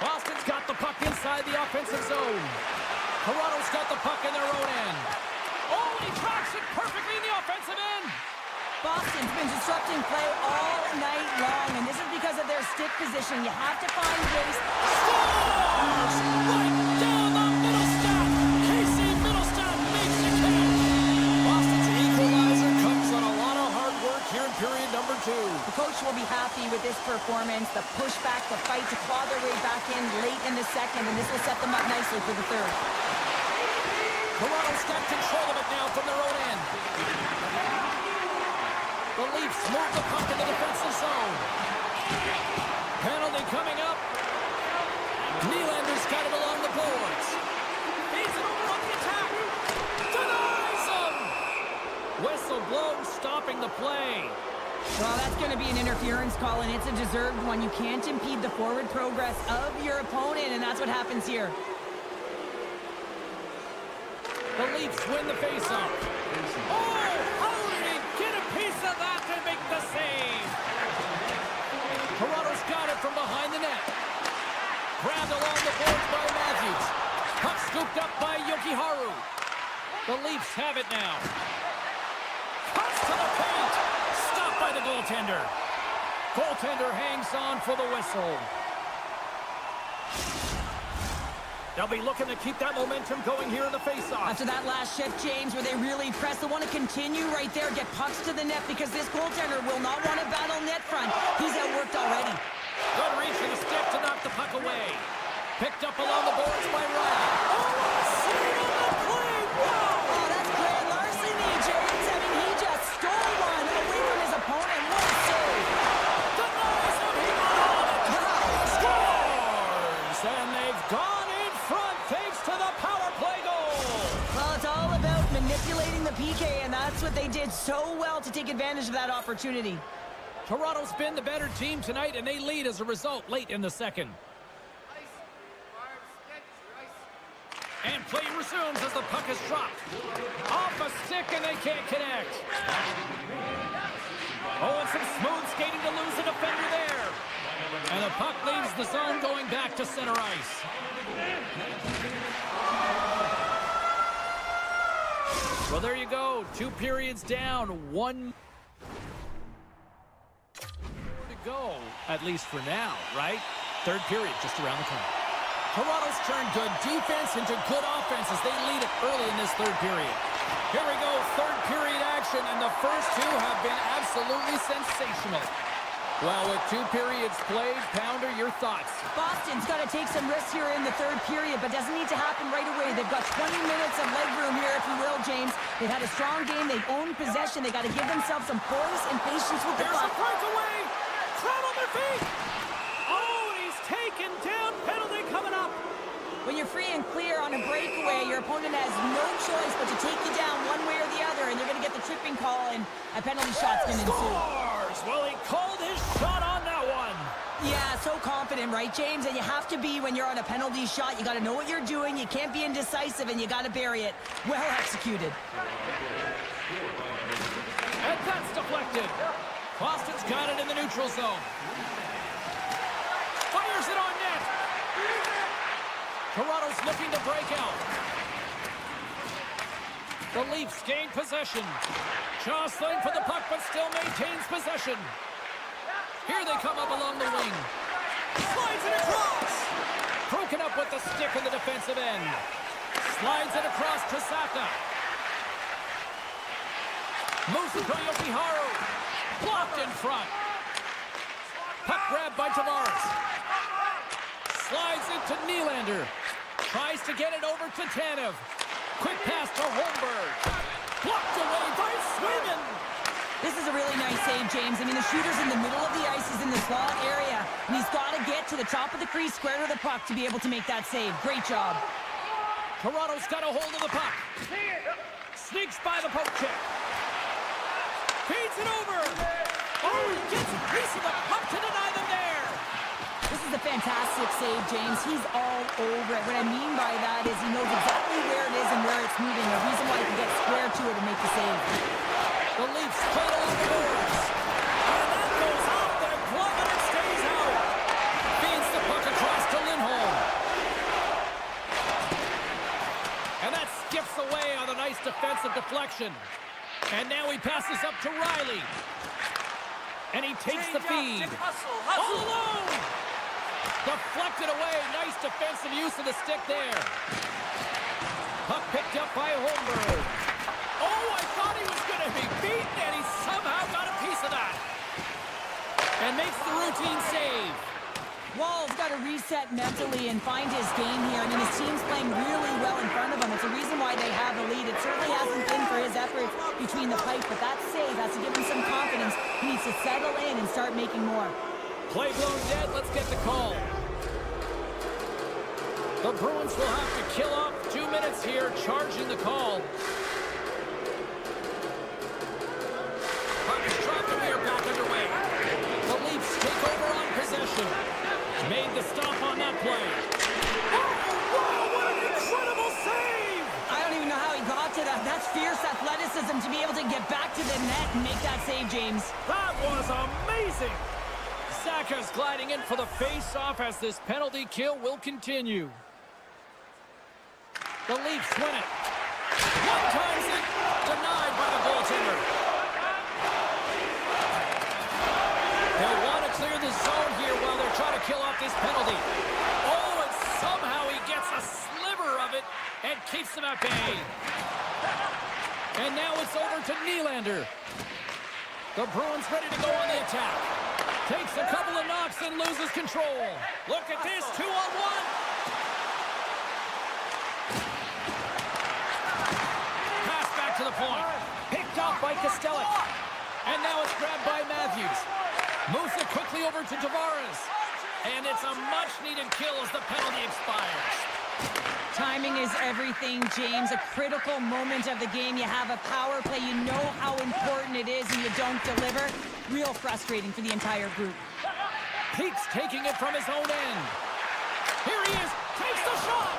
Boston's got the puck inside the offensive zone. Toronto's got the puck in their own end. Oh, and he tracks it perfectly in the offensive end. Boston's been disrupting play all night long, and this is because of their stick position. You have to find ways. Scores! Right down the middle stop. Casey Middlestone makes the catch. Boston's equalizer comes on a lot of hard work here in period number 2. The coach will be happy with this performance, the pushback, the fight to claw their way back in late in the second, and this will set them up nicely for the third. Toronto's got control of it now from their own end. The Leafs move the puck in the defensive zone. Penalty coming up. Nylander's got it along the boards. Feeds it over on the attack. Denies him. Whistle blown, stopping the play. Well, that's going to be an interference call, and it's a deserved one. You can't impede the forward progress of your opponent, and that's what happens here. The Leafs win the faceoff. Oh, how did he get a piece of that to make the save? Toronto's got it from behind the net. Grabbed along the boards by Matthews. Puck scooped up by Yokiharu. The Leafs have it now. Cuts to the paint. Stopped by the goaltender. Goaltender hangs on for the whistle. They'll be looking to keep that momentum going here in the faceoff. After that last shift, James, where they really press, they want to continue right there, get pucks to the net, because this goaltender will not want to battle net front. He's outworked already. Good reach for the stick to knock the puck away. Picked up along the boards by Ryan. Oh, save on the play! Wow! Oh, that's great larceny, James. I mean, he just stole one away from his opponent. What a save! Denies him. He got on it. Scores! And they've gone in front thanks to the power play goal. Well, it's all about manipulating the PK, and that's what they did so well to take advantage of that opportunity. Toronto's been the better team tonight, and they lead as a result late in the second. And play resumes as the puck is dropped. Off a stick, and they can't connect. Oh, and some smooth skating to lose a defender there. And the puck leaves the zone going back to center ice. Well, there you go. 2 periods down. 1 to go, at least for now, right? Third period just around the corner. Toronto's turned good defense into good offense as they lead it early in this third period. Here we go, third period action, and the first 2 have been absolutely sensational. Well, with 2 periods played, Pounder, your thoughts? Boston's got to take some risks here in the third period, but doesn't need to happen right away. They've got 20 minutes of leg room here, if you will, James. They've had a strong game. They've owned possession. They've got to give themselves some poise and patience with the There's puck. a breakaway! Crowd on their feet! Oh, and he's taken down. Penalty coming up. When you're free and clear on a breakaway, your opponent has no choice but to take you down one way or the other, and you're going to get the tripping call, and a penalty shot's going to ensue. Scores! Well, he called his shot on that one. Yeah, so confident, right, James? And you have to be when you're on a penalty shot. You got to know what you're doing. You can't be indecisive, and you got to bury it. Well executed. And that's deflected. Boston's got it in the neutral zone. Fires it on net. Toronto's looking to break out. The Leafs gain possession. Jostling for the puck, but still maintains possession. Here they come up along the wing. Slides it across. Broken up with the stick in the defensive end. Slides it across to Saka. Moves it to Yokiharu. Blocked in front. Puck grabbed by Tavares. Slides it to Nylander. Tries to get it over to Tanev. Quick pass to Holmberg. Blocked away by Swayman. This is a really nice save, James. I mean, the shooter's in the middle of the ice. He's in the slot area, and he's got to get to the top of the crease, square to the puck, to be able to make that save. Great job. Toronto's got a hold of the puck. Sneaks by the poke check. Feeds it over. Oh, he gets a piece of the puck to deny them there. This is a fantastic save, James. He's all over it. What I mean by that is he knows exactly where it is and where it's moving. The reason why he can get square to it and make the save. The Leafs play along the boards. And that goes off the glove and it stays out. Feeds the puck across to Lindholm. action. And now he passes up to Riley. And he takes the feed. All alone! Deflected away. Nice defensive use of the stick there. Puck picked up by Holmberg. Oh, I thought he was going to be beaten, and he somehow got a piece of that. And makes the routine save. Wall's got to reset mentally and find his game here. I mean, his team's playing really well in front of him. It's a reason why they have the lead. It certainly hasn't been for his efforts between the pipe, but that save has to give him some confidence. He needs to settle in and start making more. Play blown dead. Let's get the call. The Bruins will have to kill off 2 minutes here, charging the call. Puck is dropped and we are back underway. The Leafs take over on possession. Made the stop on that play. Oh, wow, what an incredible save! I don't even know how he got to that. That's fierce athleticism to be able to get back to the net and make that save, James. That was amazing! Saka's gliding in for the face-off as this penalty kill will continue. The Leafs win it. One time's it. Denied by the goaltender. They'll want to clear the zone here while they're trying to kill off this penalty. Oh, and somehow he gets a sliver of it and keeps them at bay. And now it's over to Nylander. The Bruins ready to go on the attack. Takes a couple of knocks and loses control. Look at this, 2-on-1. Pass back to the point. Picked off by Costello. And now it's grabbed by Matthews. Moves it quickly over to Tavares. And it's a much-needed kill as the penalty expires. Timing is everything, James. A critical moment of the game. You have a power play. You know how important it is, and you don't deliver. Real frustrating for the entire group. Peaks taking it from his own end. Here he is. Takes the shot.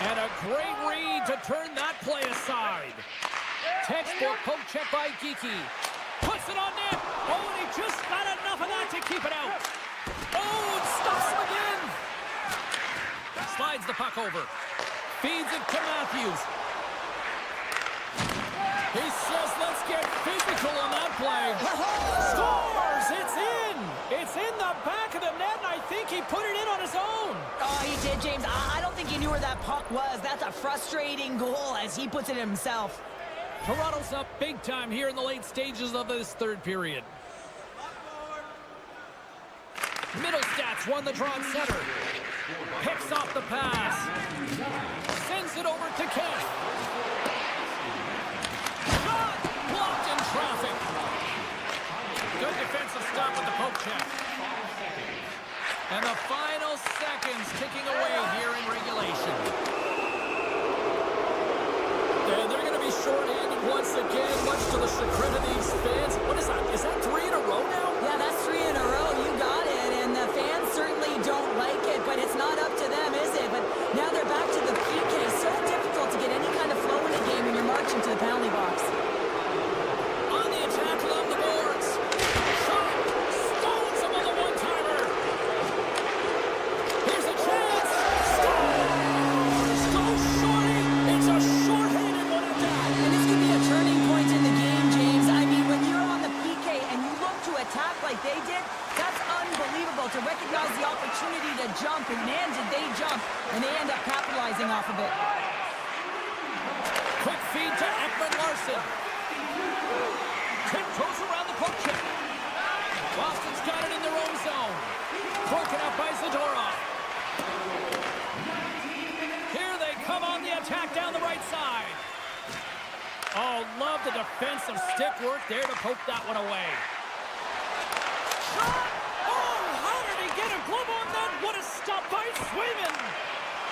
And a great read to turn that play aside. Textbook poke check by Geekie. Puts it on net. Oh, and he just got enough of that to keep it out. Oh, it stops him again. Slides the puck over. Feeds it to Matthews. He says, let's get physical on that play. Scores! It's in! It's in the back of the net, and I think he put it in on his own. Oh, he did, James. I don't think he knew where that puck was. That's a frustrating goal as he puts it himself. Toronto's up big time here in the late stages of this third period. Middlestats won the draw at center. Picks off the pass. Sends it over to Kent. Shot! Blocked in traffic. Good defensive stop with the poke check. And the final seconds ticking away here in regulation. And they're going to be short-handed once again, much to the chagrin of these fans. What is that? Is that 3 in a row now? Yeah, that's 3 in a row. You got it. And the fans certainly don't like it, but it's not up to them, is it? But now they're back to the PK. So difficult to get any kind of flow in the game when you're marching to the penalty box. On the attack along the boards. Shot. Stolen some on the one-timer. Here's a chance. Scores! Go shorty. It's a short-handed one at that. And this could be a turning point in the game, James. I mean, when you're on the PK and you look to attack like they did, that's unbelievable to recognize the opportunity to jump. And man, did they jump. And they end up capitalizing off of it. Quick feed to Ekman-Larsson. Tiptoes around the poke check. Boston's got it in their own zone. Broken up by Zadorov. Here they come on the attack down the right side. Oh, love the defensive stick work there to poke that one away. Shot! Oh, how did he get a glove on that? What a stop by Swayman!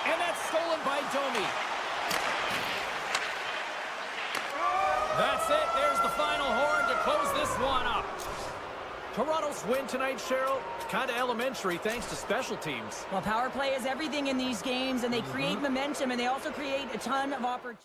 And that's stolen by Domi. That's it. There's the final horn to close this one up. Toronto's win tonight, Cheryl, kind of elementary thanks to special teams. Well, power play is everything in these games, and they create momentum, and they also create a ton of opportunity.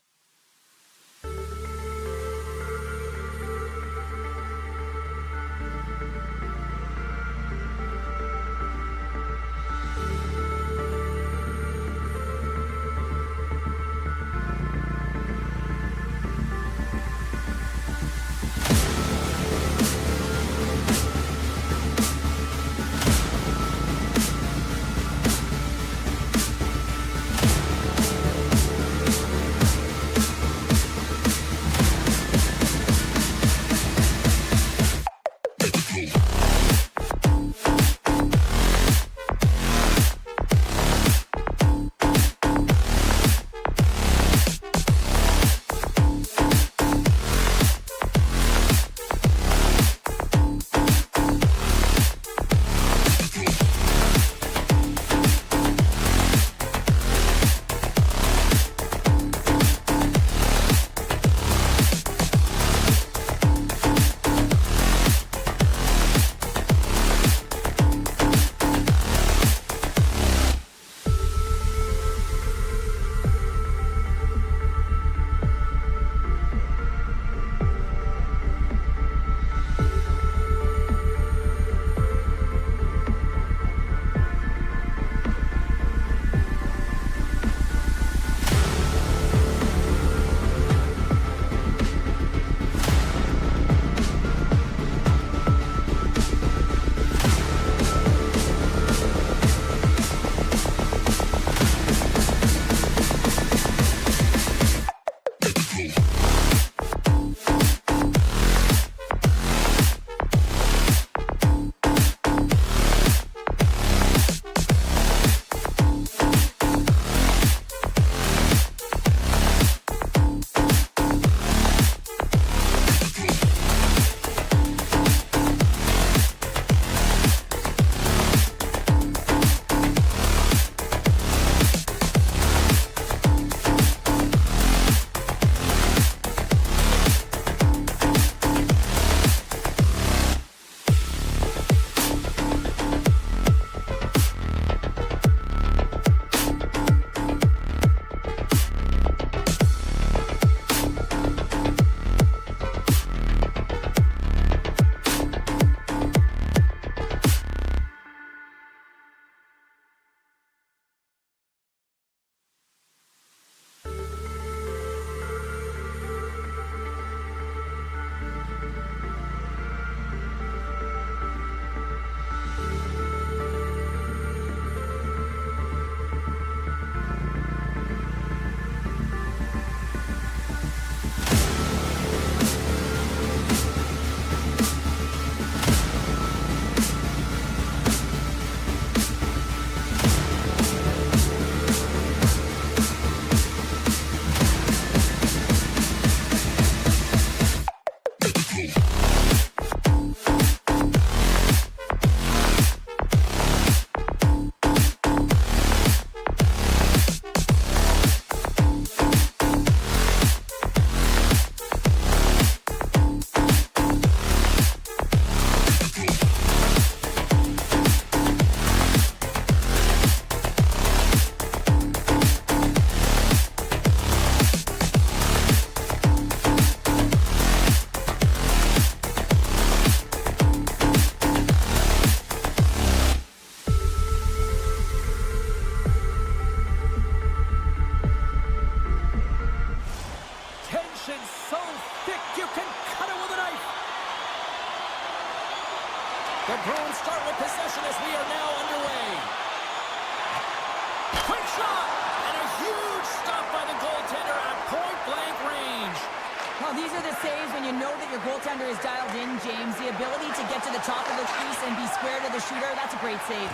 goaltender is dialed in, James. The ability to get to the top of the crease and be square to the shooter, that's a great save.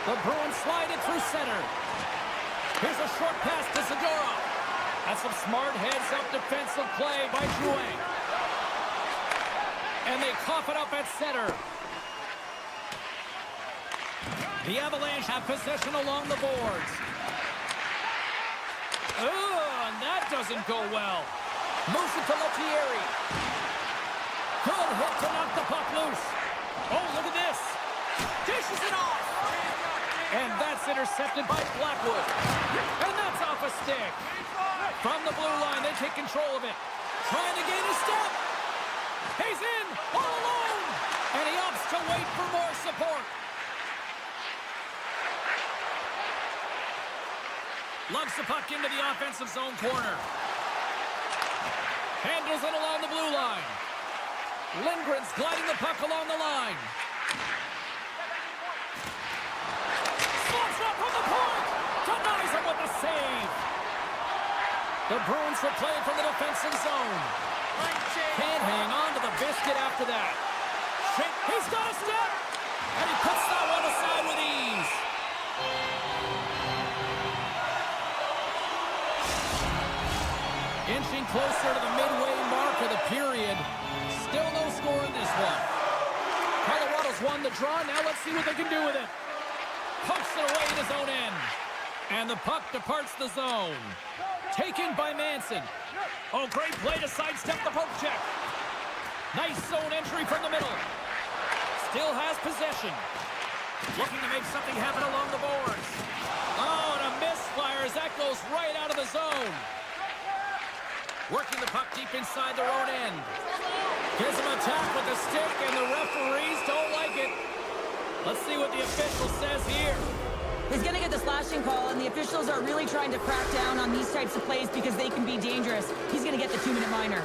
The Bruins slide it through center. Here's a short pass to Zadorov. That's some smart heads-up defensive play by Drouin. And they cough it up at center. The Avalanche have possession along the boards. Oh, and that doesn't go well. Moves it to Lettieri. Good hit to knock the puck loose. Oh, look at this. Dishes it off. And that's intercepted by Blackwood. And that's off a stick. From the blue line, they take control of it. Trying to gain a step. He's in, all alone. And he opts to wait for more support. Loves the puck into the offensive zone corner. Handles it along the blue line. Lindgren's gliding the puck along the line. Slots up from the point. Denies him with the save. The Bruins will play from the defensive zone. Can't hang on to the biscuit after that. He's got a step. And he puts that one aside with ease. Inching closer to the midway mark of the period. Still no score in this one. Colorado's won the draw. Now let's see what they can do with it. Pokes it away in his own end. And the puck departs the zone. Taken by Manson. Oh, great play to sidestep the poke check. Nice zone entry from the middle. Still has possession. Looking to make something happen along the boards. Oh, and a misfire as that goes right out of the zone. Working the puck deep inside their own end. Gives him a tap with the stick, and the referees don't like it. Let's see what the official says here. He's going to get the slashing call, and the officials are really trying to crack down on these types of plays because they can be dangerous. He's going to get the 2-minute minor.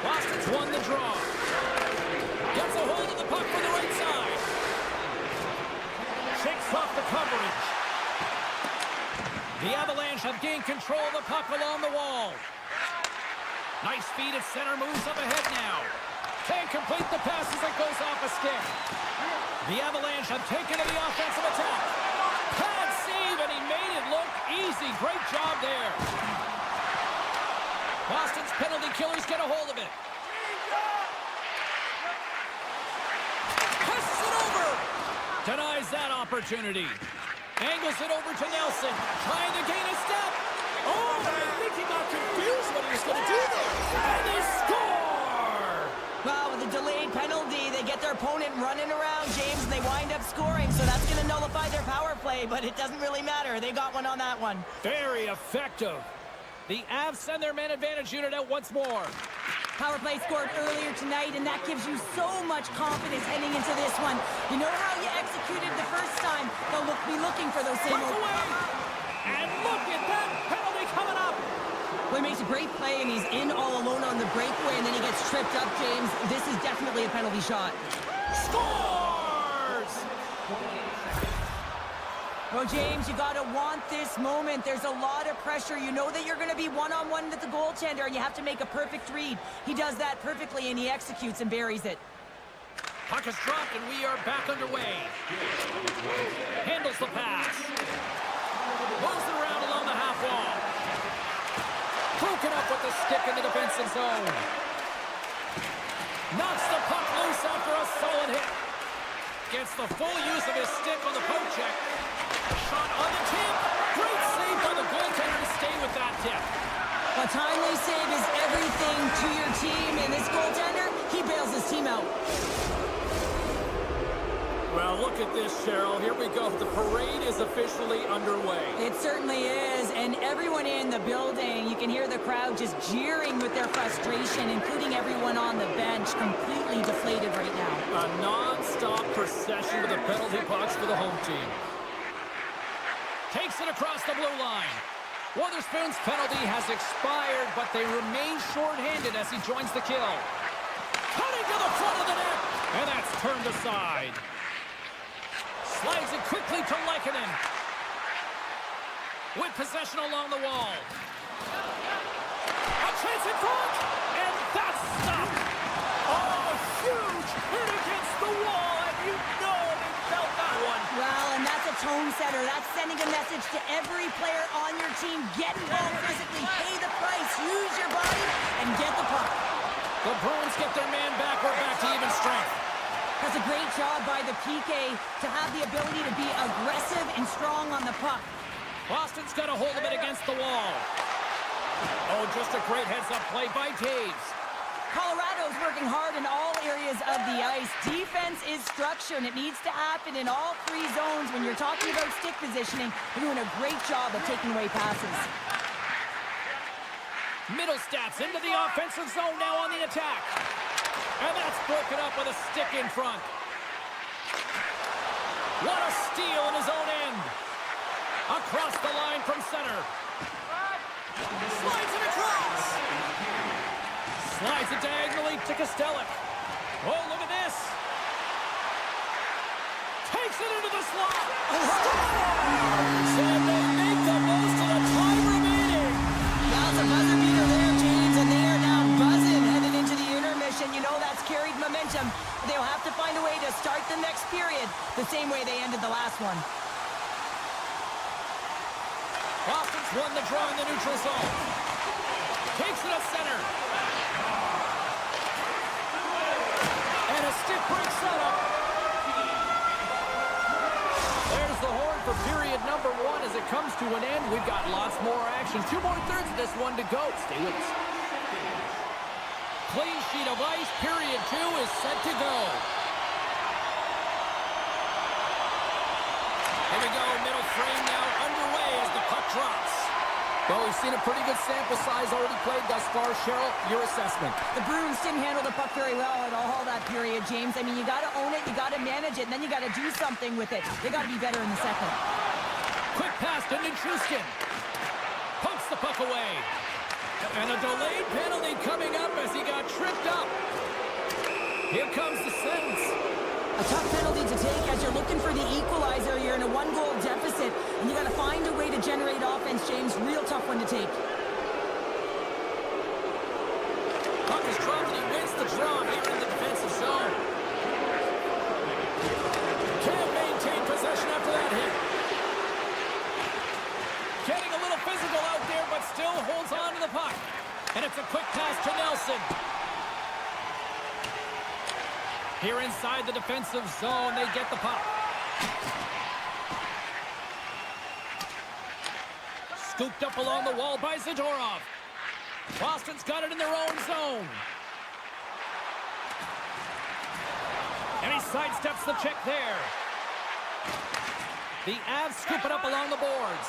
Boston's won the draw. Gets a hold of the puck from the right side. Shakes off the coverage. The Avalanche have gained control of the puck along the wall. Nice feed at center, moves up ahead now. Can't complete the pass as it goes off a stick. The Avalanche have taken to the offensive attack. Pad save, and he made it look easy. Great job there. Boston's penalty killers get a hold of it. Passes it over. Denies that opportunity. Angles it over to Nelson. Trying to gain a step. Oh, I think he got confused what he was going to do there. And they score! Well, with a delayed penalty, they get their opponent running around, James, and they wind up scoring. So that's going to nullify their power play, but it doesn't really matter. They got one on that one. Very effective. The Avs send their man advantage unit out once more. Power play scored earlier tonight, and that gives you so much confidence heading into this one. You know how you executed the first time. They'll be looking for those same... And look at that penalty coming up. Well, he makes a great play, and he's in all alone on the breakaway, and then he gets tripped up, James. This is definitely a penalty shot. Scores! Well, James, you got to want this moment. There's a lot of pressure. You know that you're going to be one-on-one with the goaltender, and you have to make a perfect read. He does that perfectly, and he executes and buries it. Puck is dropped, and we are back underway. Handles the pass. Moves it around along the half wall. Broken up with the stick in the defensive zone. Knocks the puck loose after a solid hit. Gets the full use of his stick on the poke check. Shot on the tip. Great save by the goaltender to stay with that tip. A timely save is everything to your team, and this goaltender, he bails his team out. Well, look at this, Cheryl. Here we go. The parade is officially underway. It certainly is, and everyone in the building, you can hear the crowd just jeering with their frustration, including everyone on the bench, completely deflated right now. A non-stop procession with the penalty pucks for the home team. Takes it across the blue line. Witherspoon's penalty has expired, but they remain short-handed as he joins the kill. Cutting to the front of the net, and that's turned aside. Slides it quickly to Lehkonen. With possession along the wall. A chance in front, and That's stopped. Oh, huge hit against the wall, and you know they felt that one. Well, and that's a tone setter. That's sending a message to every player on your team. Get involved physically, pay the price, use your body, and get the puck. The Bruins get their man back. We're back to even strength. That's a great job by the PK to have the ability to be aggressive and strong on the puck. Boston's got a hold of it against the wall. Oh, just a great heads-up play by Taves. Colorado's working hard in all areas of the ice. Defense is structure, and it needs to happen in all three zones. When you're talking about stick positioning, they're doing a great job of taking away passes. Middle stats into the offensive zone now on the attack. And that's broken up with a stick in front. What a steal in his own end. Across the line from center. Slides it across. Slides it diagonally to Kostelic. Oh, look at this. Takes it into the slot. And they make the most of the time remaining. That's a buzzer beater there, James, and they are now buzzing heading into the intermission. You know that's carried momentum. They'll have to find a way to start the next period the same way they ended the last one. Boston's won the draw in the neutral zone. Takes it up center. And a stick break setup. There's the horn for period number 1 as it comes to an end. We've got lots more action. 2 more thirds of this one to go. Stay with us. Clean sheet of ice. Period 2 is set to go. Here we go. Middle frame now underway as the puck drops. Well, we've seen a pretty good sample size already played thus far. Cheryl, your assessment. The Bruins didn't handle the puck very well at all that period, James. I mean, you got to own it, you got to manage it, and then you got to do something with it. They got to be better in the second. Quick pass to Nichushkin. Pumps the puck away. And a delayed penalty coming up as he got tripped up. Here comes the sentence. A tough penalty to take as you're looking for the equalizer. You're in a 1-goal deficit, and you got to find a way to generate offense, James. Real tough one to take. Puck is dropped, and he wins the draw here in the defensive zone. Can't maintain possession after that hit. Getting a little physical out there, but still holds on to the puck. And it's a quick pass to Nelson. Here inside the defensive zone, they get the puck. Scooped up along the wall by Zadorov. Boston's got it in their own zone. And he sidesteps the check there. The Avs scoop it up along the boards.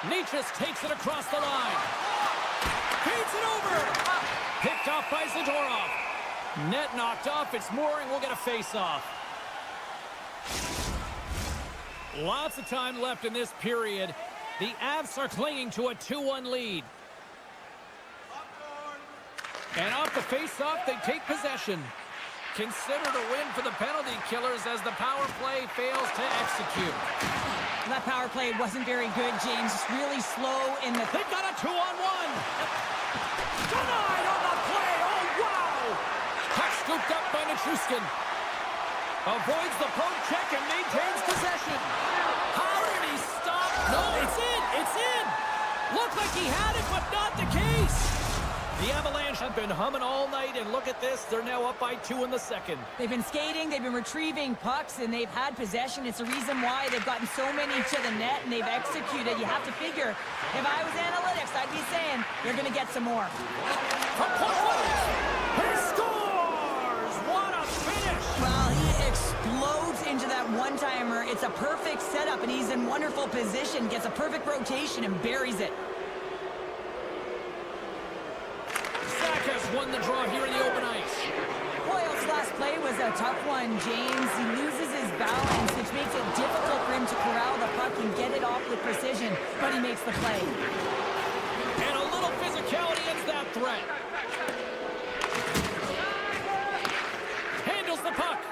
Nichus takes it across the line. Feeds it over. Picked off by Zadorov. Net knocked off. It's Mooring. We'll get a face-off. Lots of time left in this period. The Avs are clinging to a 2-1 lead. And off the face-off, they take possession. Considered a win for the penalty killers as the power play fails to execute. That power play wasn't very good, James. Just really slow in the... They've got a 2-on-1. Denied on the play. Oh, wow. Puck scooped up by Nichushkin. Avoids the poke check and maintains possession. How did he stop? No, it's in. It's in. Looked like he had it, but not the case. The Avalanche have been humming all night, and look at this. They're now up by 2 in the second. They've been skating, they've been retrieving pucks, and they've had possession. It's the reason why they've gotten so many to the net, and they've executed. You have to figure, if I was analytics, I'd be saying they're going to get some more. From point blank, he scores! What a finish! Well, he explodes into that one-timer. It's a perfect setup, and he's in wonderful position. Gets a perfect rotation and buries it. Has won the draw here in the open ice. Hoyle's last play was a tough one, James. He loses his balance, which makes it difficult for him to corral the puck and get it off with precision, but he makes the play. And a little physicality ends that threat. Handles the puck.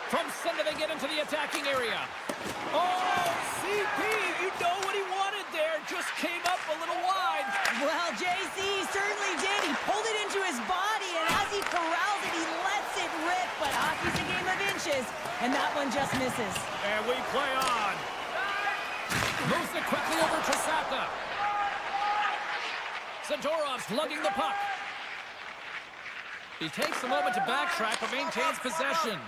From center, they get into the attacking area. Oh, CP, you know what he wanted there. Just came up a little wide. Well, JC certainly did. He inches, and that one just misses. And we play on. Moves it quickly over to Saka. Zadorov's lugging the puck. He takes a moment to backtrack, but maintains possession.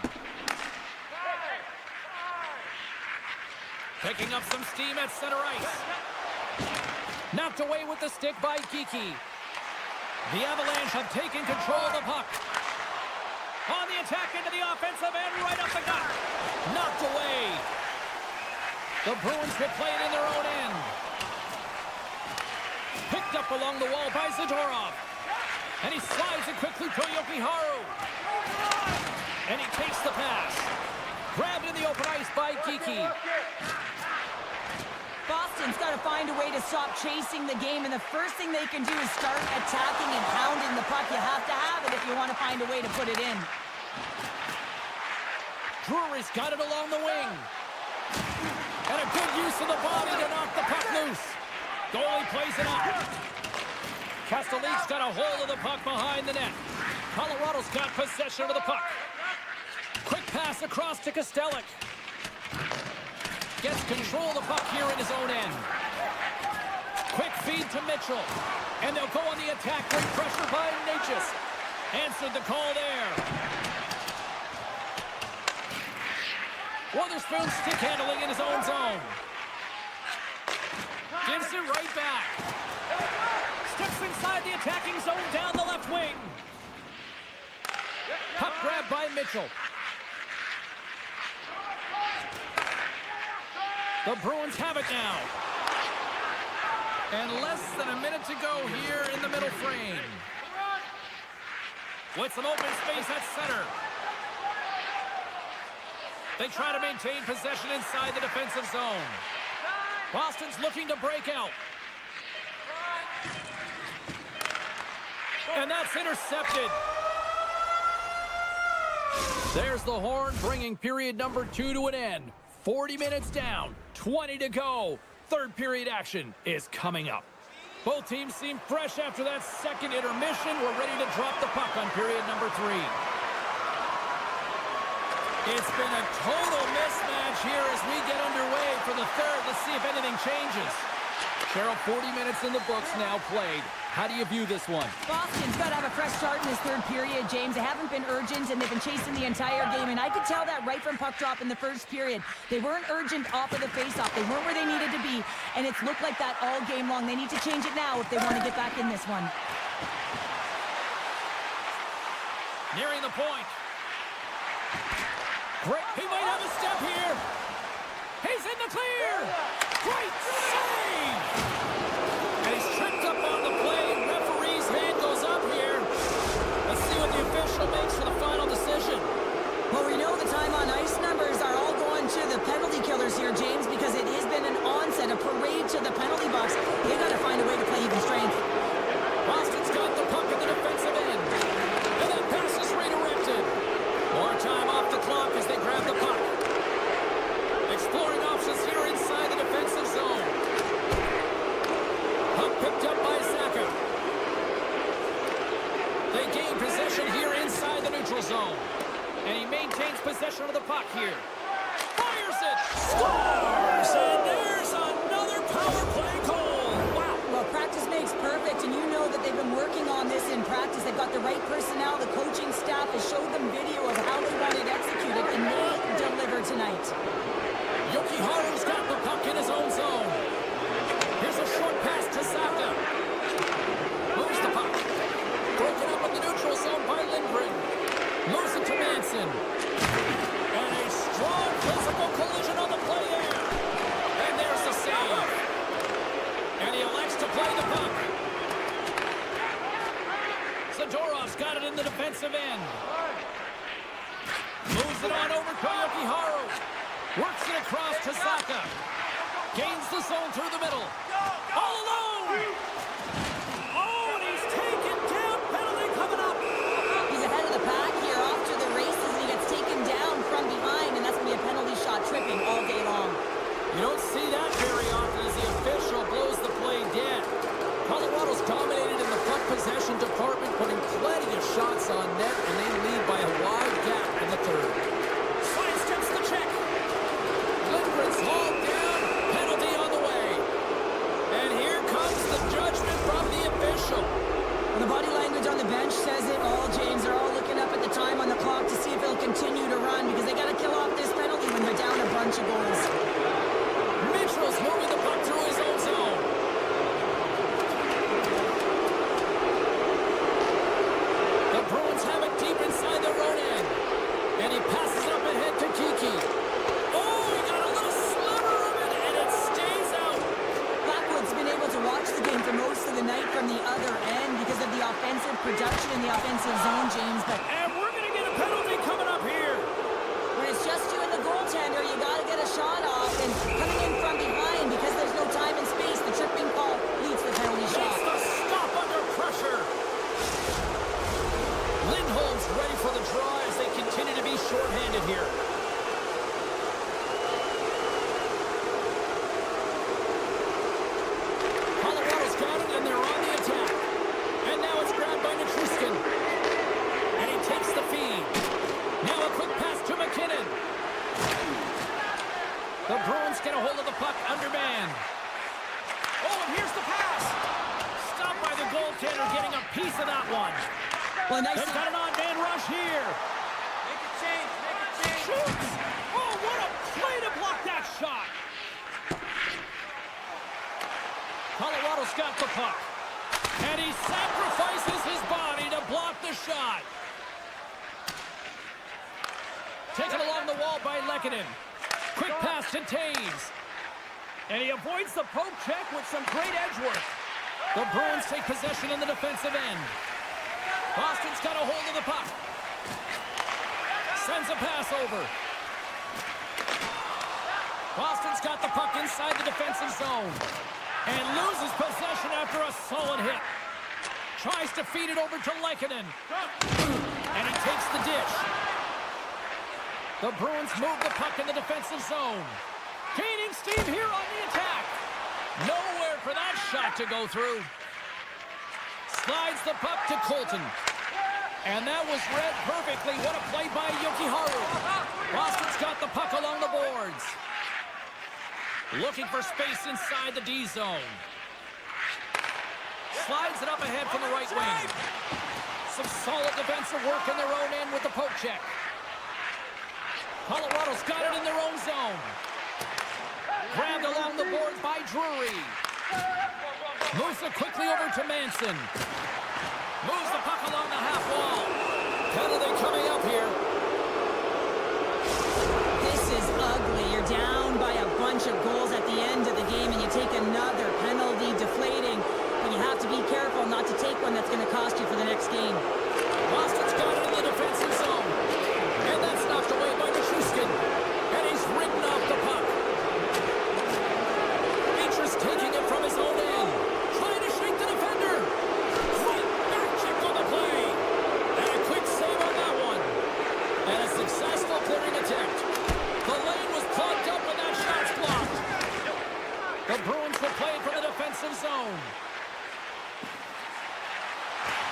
Picking up some steam at center ice. Knocked away with the stick by Geeky. The Avalanche have taken control of the puck. On the attack into the offensive end, right up the gut. Knocked away. The Bruins will play it in their own end. Picked up along the wall by Zadorov. And he slides it quickly to Yokiharu. And he takes the pass. Grabbed in the open ice by Geeky. Boston's got to find a way to stop chasing the game, and the first thing they can do is start attacking and pounding the puck. You have to have it if you want to find a way to put it in. Drury's got it along the wing. And a good use of the body to knock the puck loose. Goalie plays it up. Castellique's got a hold of the puck behind the net. Colorado's got possession of the puck. Quick pass across to Kostelic. Gets control of the puck here in his own end. Quick feed to Mitchell. And they'll go on the attack. Great pressure by Natchez. Answered the call there. Wotherspoon stick handling in his own zone. Gives it right back. Steps inside the attacking zone down the left wing. Puck grab by Mitchell. The Bruins have it now. And less than a minute to go here in the middle frame. With some open space at center. They try to maintain possession inside the defensive zone. Boston's looking to break out. And that's intercepted. There's the horn, bringing period number 2 to an end. 40 minutes down, 20 to go. Third period action is coming up. Both teams seem fresh after that second intermission. We're ready to drop the puck on period number 3. It's been a total mismatch here as we get underway for the third. Let's see if anything changes. Cheryl, 40 minutes in the books now played. How do you view this one? Boston's got to have a fresh start in this third period, James. They haven't been urgent, and they've been chasing the entire game, and I could tell that right from puck drop in the first period. They weren't urgent off of the faceoff. They weren't where they needed to be, and it's looked like that all game long. They need to change it now if they want to get back in this one. Nearing the point. Great. He might have a step here. He's in the clear. Great save. And he's tripped up on the play. Referee's hand goes up here. Let's see what the official makes for the final decision. Well, we know the time on ice numbers are all going to the penalty killers here, James, because it has been an onset, a parade to the penalty box. They've got to find a way to play even strength. Boston's got the puck at the defensive end. And that pass is redirected. More time off the clock as they grab the puck. Exploring options here inside the defensive zone. Puck picked up by Saka. They gain possession here inside the neutral zone. And he maintains possession of the puck here. Fires it! Scores! And there's another power play goal! Wow! Well, practice makes perfect, and you know that they've been working on this in practice. They've got the right personnel. The coaching staff has showed them video of how they want it executed, and they deliver tonight. Yokiharu's got the puck in his own zone. Here's a short pass to Saka. Moves the puck. Broken up in the neutral zone by Lindgren. Moves it to Manson. And a strong physical collision on the play there. And there's the save. And he elects to play the puck. Zadorov's got it in the defensive end. Moves it on over to Yokiharu. Works it across to Saka. Gains the zone through the middle. All alone! Oh, and he's taken down. Penalty coming up. He's ahead of the pack here, off to the races, and he gets taken down from behind, and that's going to be a penalty shot, tripping all day long. You don't see that very often as the official blows the play dead. Colorado's dominated in the puck possession department, putting plenty of shots on net, and they lead by a wide gap in the third. zone for most of the night from the other end because of the offensive production in the offensive zone, James. But And we're going to get a penalty coming up here. when it's just you and the goaltender, you got to get a shot off. And coming in from behind, because there's no time and space, the tripping call leads the penalty shot. Makes the stop under pressure. Lindholm's ready for the draw as they continue to be shorthanded here. Colorado's got it, and they're on the attack. And now it's grabbed by Nichushkin. And he takes the feed. Now a quick pass to McKinnon. The Bruins get a hold of the puck undermanned. Oh, and here's the pass. Stopped by the goaltender, getting a piece of that one. Well, nice. They've got an on-man rush here. Make a change. Shoots. Oh, what a play to block that shot. Colorado's got the puck. And he sacrifices his body to block the shot. Taken along the wall by Lehkonen. Quick pass to Taves. And he avoids the poke check with some great edge work. The Bruins take possession in the defensive end. Boston's got a hold of the puck. Sends a pass over. Boston's got the puck inside the defensive zone. And loses possession after a solid hit. Tries to feed it over to Lehkonen. And he takes the dish. The Bruins move the puck in the defensive zone. Gaining steam here on the attack. Nowhere for that shot to go through. Slides the puck to Colton. And that was read perfectly. What a play by Jokiharju. Boston's got the puck along the boards. Looking for space inside the D zone. Slides it up ahead from the right wing. Some solid defensive work in their own end with the poke check. Colorado's got it in their own zone. Grabbed along the boards by Drury. Moves it quickly over to Manson. Moves the puck along the half wall. Penalty coming up here. This is ugly. You're down by a bunch of goals at the end of the game, and you take another penalty, deflating. But you have to be careful not to take one that's going to cost you for the next game. Boston's got it in the defensive zone. And that's knocked away by Nichushkin. And he's ridden off the puck. Interest taking it from his own end. Trying to shake the defender. Quick back check on the play. And a quick save on that one. And a successful clearing attempt. The lane was plugged up when that shot's blocked. The Bruins will play from the defensive zone.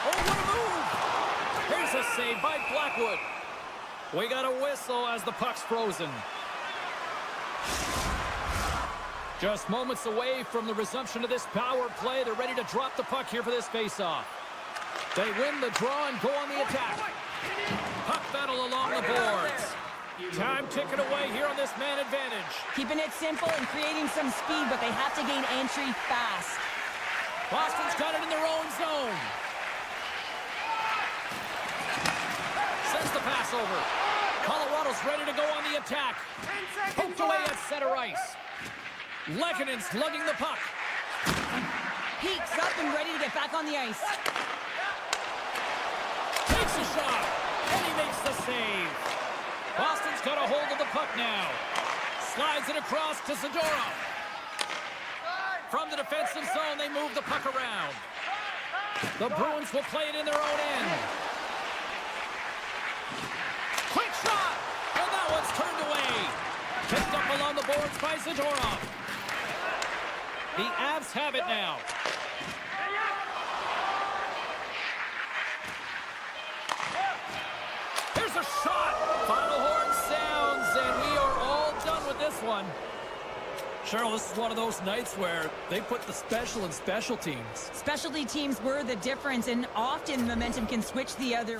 Oh, what a move! Here's a save by Blackwood. We got a whistle as the puck's frozen. Just moments away from the resumption of this power play. They're ready to drop the puck here for this faceoff. They win the draw and go on the attack. Puck battle along the boards. Time ticking away here on this man advantage. Keeping it simple and creating some speed, but they have to gain entry fast. Boston's got it in their own zone. Sends the pass over. Colorado's ready to go on the attack. Poked away at center ice. Lehkonen's lugging the puck. Peeks up and ready to get back on the ice. Takes a shot. And he makes the save. Boston's got a hold of the puck now. Slides it across to Zadorov. From the defensive zone, they move the puck around. The Bruins will play it in their own end. Quick shot! And that one's turned away. Picked up along the boards by Zadorov. The Avs have it now. Here's a shot. Final horn sounds, and we are all done with this one. Cheryl, this is one of those nights where they put the special in special teams. Specialty teams were the difference, and often momentum can switch the other.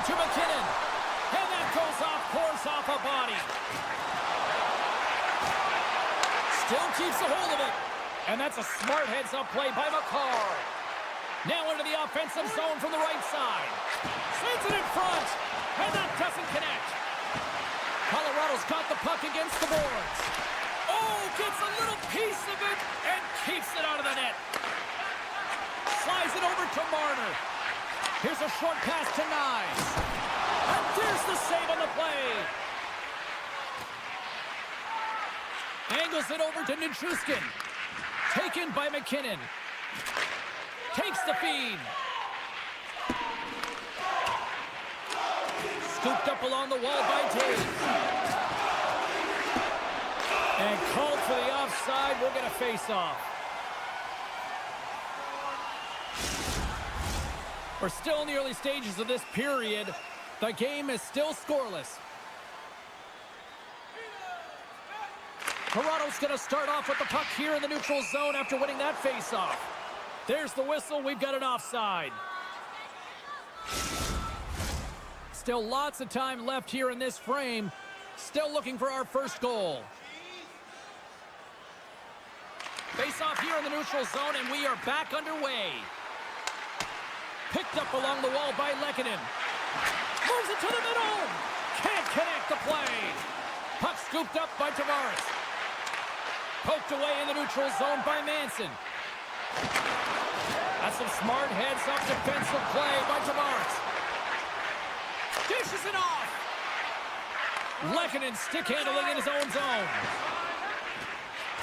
to McKinnon. And that goes off, pours off a body. Still keeps a hold of it. And that's a smart heads-up play by McCarr. Now into the offensive zone from the right side. Sends it in front. And that doesn't connect. Colorado's got the puck against the boards. Oh, gets a little piece of it and keeps it out of the net. Slides it over to Marner. Here's a short pass to Nyes. And there's the save on the play. Angles it over to Nichushkin. Taken by McKinnon. Takes the feed. Scooped up along the wall by Tate. And called for the offside. We'll get a face-off. We're still in the early stages of this period. The game is still scoreless. Toronto's going to start off with the puck here in the neutral zone after winning that face-off. There's the whistle. We've got an offside. Still lots of time left here in this frame. Still looking for our first goal. Face-off here in the neutral zone, and we are back underway. Picked up along the wall by Lehkonen. Moves it to the middle. Can't connect the play. Puck scooped up by Tavares. Poked away in the neutral zone by Manson. That's some smart heads-up defensive play by Tavares. Dishes it off. Lehkonen stick handling in his own zone.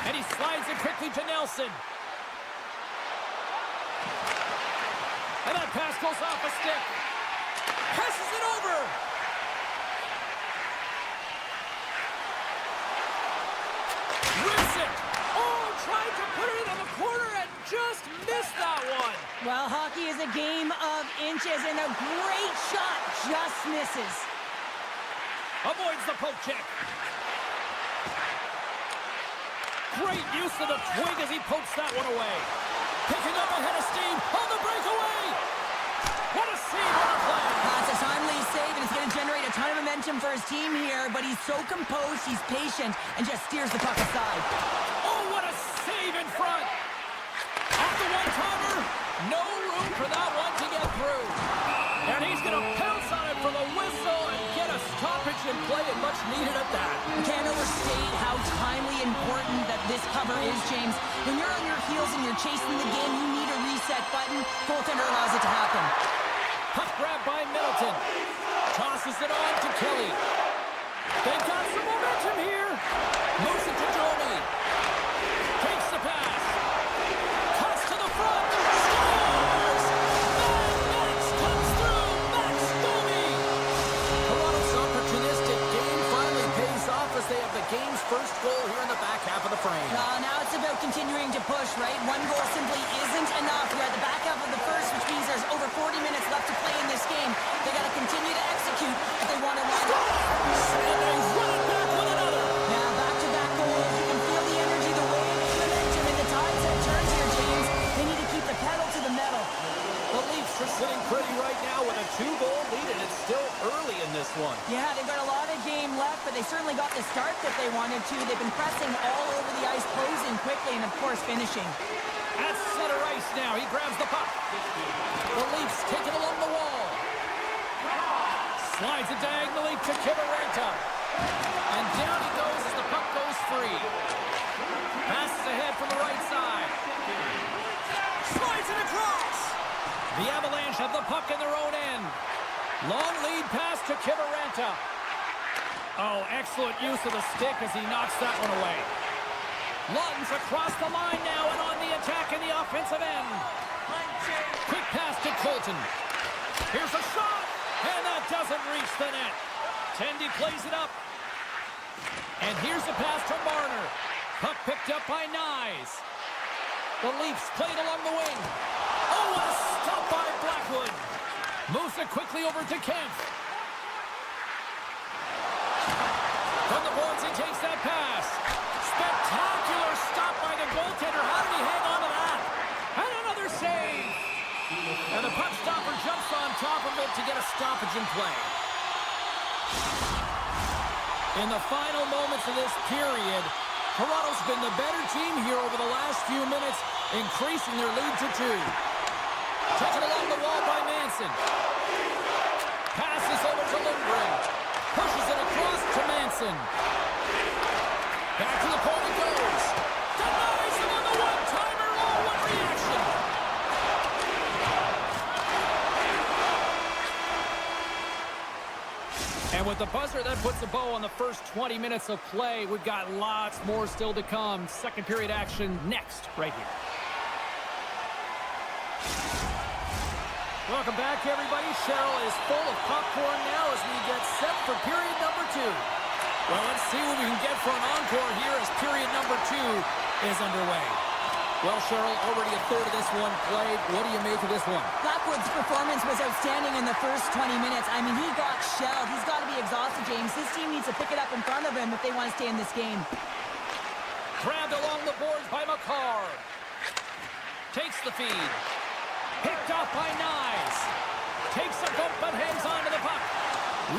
And he slides it quickly to Nelson. And that pass goes off a stick. Passes it over. Rips it. Oh, tried to put it in the corner and just missed that one. Well, hockey is a game of inches, and a great shot just misses. Avoids the poke check. Great use of the twig as he pokes that one away. Picking up a head of steam on the breakaway. What a save on the play. That's a timely save, and it's going to generate a ton of momentum for his team here, but he's so composed, he's patient, and just steers the puck aside. Oh, what a save in front. Off the one-timer. No room for that one to get through. And he's going to pounce on it for the whistle and get a stoppage in play, and much needed at that. I can't overstate how timely important that this cover is, James. When you're on your heels and you're chasing the game, you need a reset button. Goaltender allows it to happen. Puck grab by Middleton. Tosses it on to Kelly. They've got some momentum here. Moves it to Domi. Takes the pass. Cuts to the front. Scores! And Max comes through. Max Domi. Toronto's opportunistic game finally pays off as they have the game's first goal here in the back half of the frame. Now it's about continuing to push, right? One goal simply isn't enough. We're at the back half of the first, which means there's over 40 minutes left to play in this game. They got to continue to execute if they want to win. And they run it back with another. Now back-to-back goals. You can feel the energy, the wave, the momentum, and the tides have turned here, James. They need to keep the pedal to the metal. The Leafs are sitting pretty right now with a 2-goal lead, and it's still early in this one. Yeah, they've got a lot of game left, but they certainly got the start that they wanted to. They've been pressing all over the ice, closing quickly, and of course finishing. At center ice now, he grabs the puck. The Leafs take it along the wall. Slides it diagonally to Kiviranta. And down he goes as the puck goes free. Passes ahead from the right side. Slides it across. The Avalanche have the puck in their own end. Long lead pass to Kiviranta. Oh, excellent use of the stick as he knocks that one away. Lutton's across the line now and on the attack in the offensive end. Quick pass to Colton. Here's a shot, and that doesn't reach the net. Tendy plays it up. And here's a pass to Marner. Puck picked up by Nyes. The Leafs played along the wing. Oh, what a stop by Blackwood. Moves it quickly over to Kemp. From the boards, he takes that pass. Spectacular stop by the goaltender. How did he hang on to that? And another save. And the puck stopper jumps on top of it to get a stoppage in play. In the final moments of this period, Toronto's been the better team here over the last few minutes, increasing their lead to 2. Taken along the wall by Manson. Passes over to Lindgren. Pushes it across to Manson. Back to the point it goes. Denies him on the one-timer. Oh, what reaction! And with the buzzer, that puts a bow on the first 20 minutes of play. We've got lots more still to come. Second period action next, right here. Welcome back, everybody. Cheryl is full of popcorn now as we get set for period number 2. Well, let's see what we can get for an encore here as period number 2 is underway. Well, Cheryl, already a third of this one played. What do you make of this one? Blackwood's performance was outstanding in the first 20 minutes. I mean, he got shelled. He's got to be exhausted, James. His team needs to pick it up in front of him if they want to stay in this game. Grabbed along the boards by McCarr. Takes the feed. Picked off by Nyes. Takes a bump but hangs on to the puck.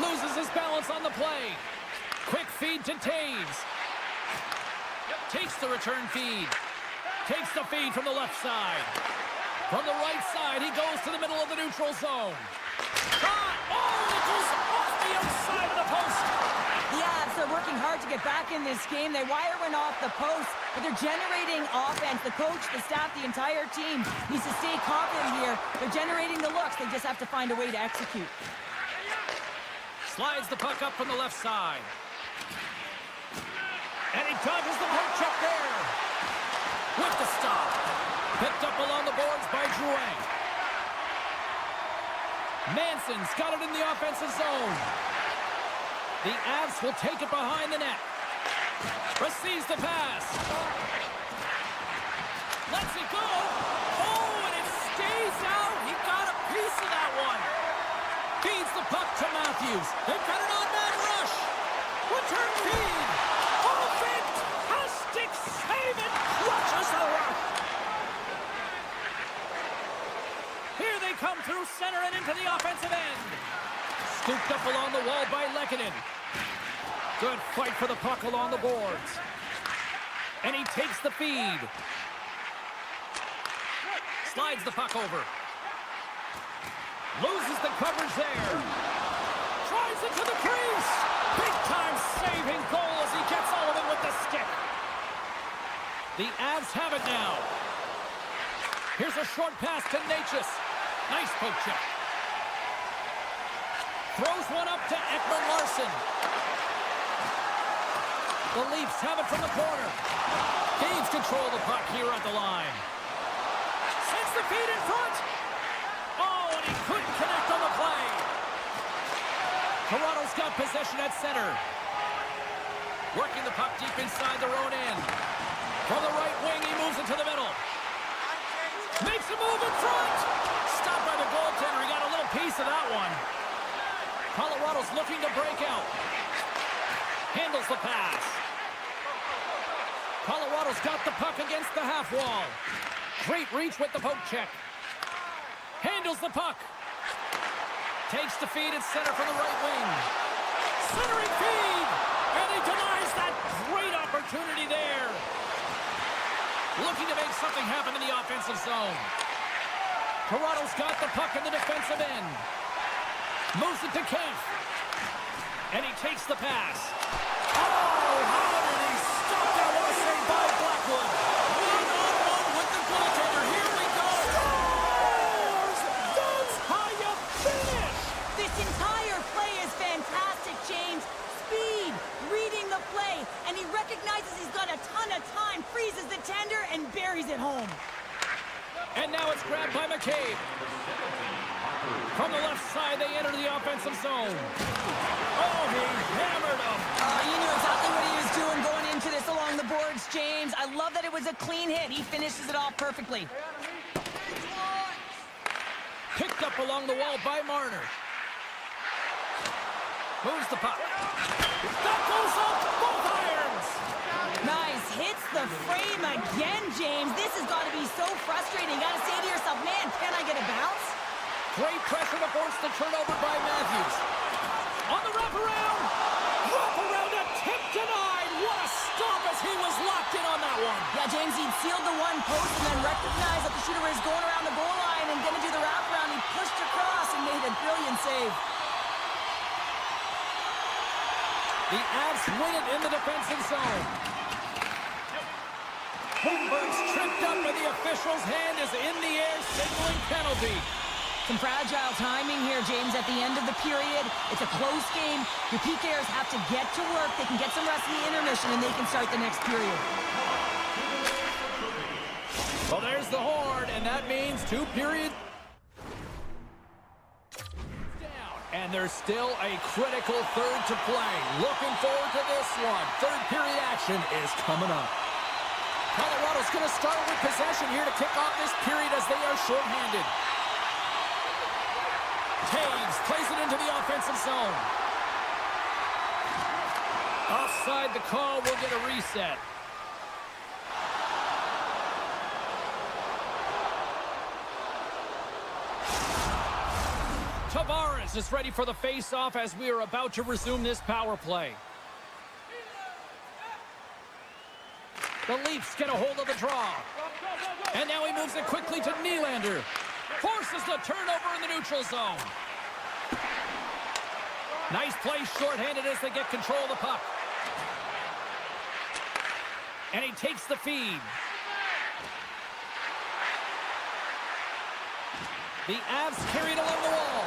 Loses his balance on the play. Quick feed to Taves. Takes the return feed. Takes the feed from the left side. From the right side, he goes to the middle of the neutral zone. Shot! Oh, it goes off the outside of the post. The Avs are working hard to get back in this game. They wire one off the post, but they're generating offense. The coach, the staff, the entire team needs to stay confident here. They're generating the looks. They just have to find a way to execute. Slides the puck up from the left side. And he dodges the poke check there. With the stop. Picked up along the boards by Drouin. Manson's got it in the offensive zone. The Avs will take it behind the net. Receives the pass. Lets it go. Oh, and it stays out. He got a piece of that one. Feeds the puck to Matthews. They've got an on-man rush. Return feed. Oh, fantastic save. It crushes the rock. Here they come through center and into the offensive end. Scooped up along the wall by Lehkonen. Good fight for the puck along the boards. And he takes the feed. Slides the puck over. Loses the coverage there. Drives it to the crease. Big-time saving goal as he gets all of it with the stick. The Avs have it now. Here's a short pass to Natchez. Nice poke check. Throws one up to Ekman-Larsson. The Leafs have it from the corner. Gains control of the puck here at the line. Sends the feed in front. Oh, and he couldn't connect on the play. Toronto's got possession at center. Working the puck deep inside their own end. From the right wing, he moves it to the middle. Makes a move in front. Stopped by the goaltender. He got a little piece of that one. Colorado's looking to break out. Handles the pass. Colorado's got the puck against the half wall. Great reach with the poke check. Handles the puck. Takes the feed at center from the right wing. Centering feed. And he denies that great opportunity there. Looking to make something happen in the offensive zone. Toronto's got the puck in the defensive end. Moves it to Kempf. And he takes the pass. Oh, how did he stop that? What a save by Blackwood. One-on-one with the goaltender. Here we go. Scores! That's how you finish! This entire play is fantastic, James. Speed, reading the play, and he recognizes he's got a ton of time, freezes the tender, and buries it home. And now it's grabbed by McCabe. From the left side, they enter the offensive zone. Oh, he hammered him. You knew exactly what he was doing going into this along the boards, James. I love that it was a clean hit. He finishes it off perfectly. Picked up along the wall by Marner. Moves the puck. That goes up both irons. Nice. Hits the frame again, James. This has got to be so frustrating. You got to say to yourself, man, can I get a bounce? Great pressure to force the turnover by Matthews. On the wraparound. Wraparound attempt denied. What a stop as he was locked in on that one. Yeah, James, he'd sealed the one post and then recognized that the shooter was going around the goal line and going to do the wraparound. He pushed across and made a brilliant save. The Avs win it in the defensive zone. Holmberg's tripped up, and the official's hand is in the air, signaling penalty. Some fragile timing here, James, at the end of the period. It's a close game. Your PKers have to get to work. They can get some rest in the intermission, and they can start the next period. Well, there's the horn, and that means 2 periods down. And there's still a critical third to play. Looking forward to this one. Third period action is coming up. Colorado's going to start with possession here to kick off this period as they are shorthanded. Taves plays it into the offensive zone. Offside the call, will get a reset. Tavares is ready for the face-off as we are about to resume this power play. The Leafs get a hold of the draw. And now he moves it quickly to Nylander. Forces the turnover in the neutral zone. Nice play shorthanded as they get control of the puck. And he takes the feed. The Avs carry it along the wall.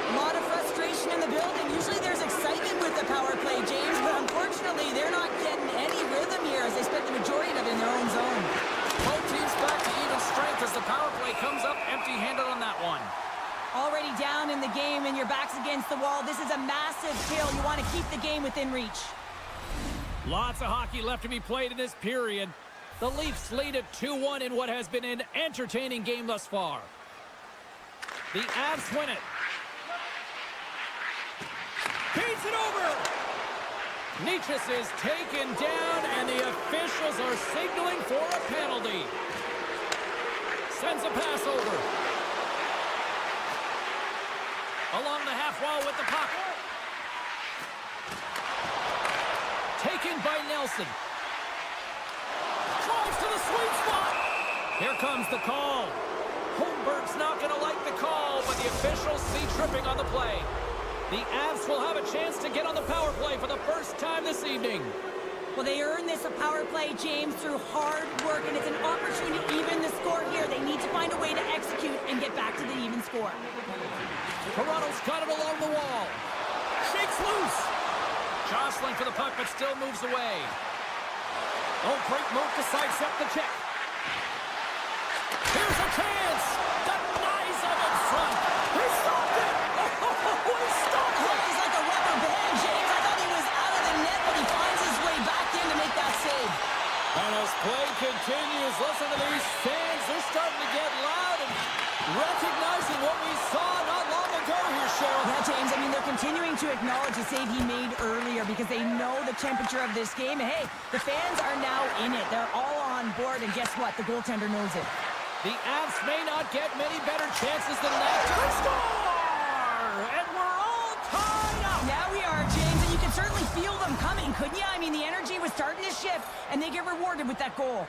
A lot of frustration in the building. Usually there's excitement with the power play, James, but unfortunately they're not getting any rhythm here as they spent the majority of it in their own zone. Both teams back to even strength as the power play comes up empty-handed on that one. Already down in the game and your back's against the wall. This is a massive kill. You want to keep the game within reach. Lots of hockey left to be played in this period. The Leafs lead it 2-1 in what has been an entertaining game thus far. The Avs win it. Beats it over. Nichas is taken down, and the officials are signaling for a penalty. Sends a pass over. Along the half wall with the puck. Taken by Nelson. Drives to the sweet spot. Here comes the call. Holmberg's not going to like the call, but the officials see tripping on the play. The Avs will have a chance to get on the power play for the first time this evening. Well, they earned this a power play, James, through hard work, and it's an opportunity to even the score here. They need to find a way to execute and get back to the even score. Toronto's got it along the wall. Shakes loose. Jostling for the puck, but still moves away. Oh, great move to sidestep the check. Here's a chance. Denies him in front. He stopped it. Oh, he stopped it. He's like a rubber band, James. I thought he was out of the net, but he finds his way back in to make that save. And as play continues, listen to these fans. They're starting to get loud and recognizing what we saw not long ago here, Cheryl. Yeah, James, I mean, they're continuing to acknowledge the save he made earlier because they know the temperature of this game. And hey, the fans are now in it. They're all on board, and guess what? The goaltender knows it. The Avs may not get many better chances than that to score! And we're all tied up! Now we are, James, and you can certainly feel them coming, couldn't you? I mean, the energy was starting to shift, and they get rewarded with that goal.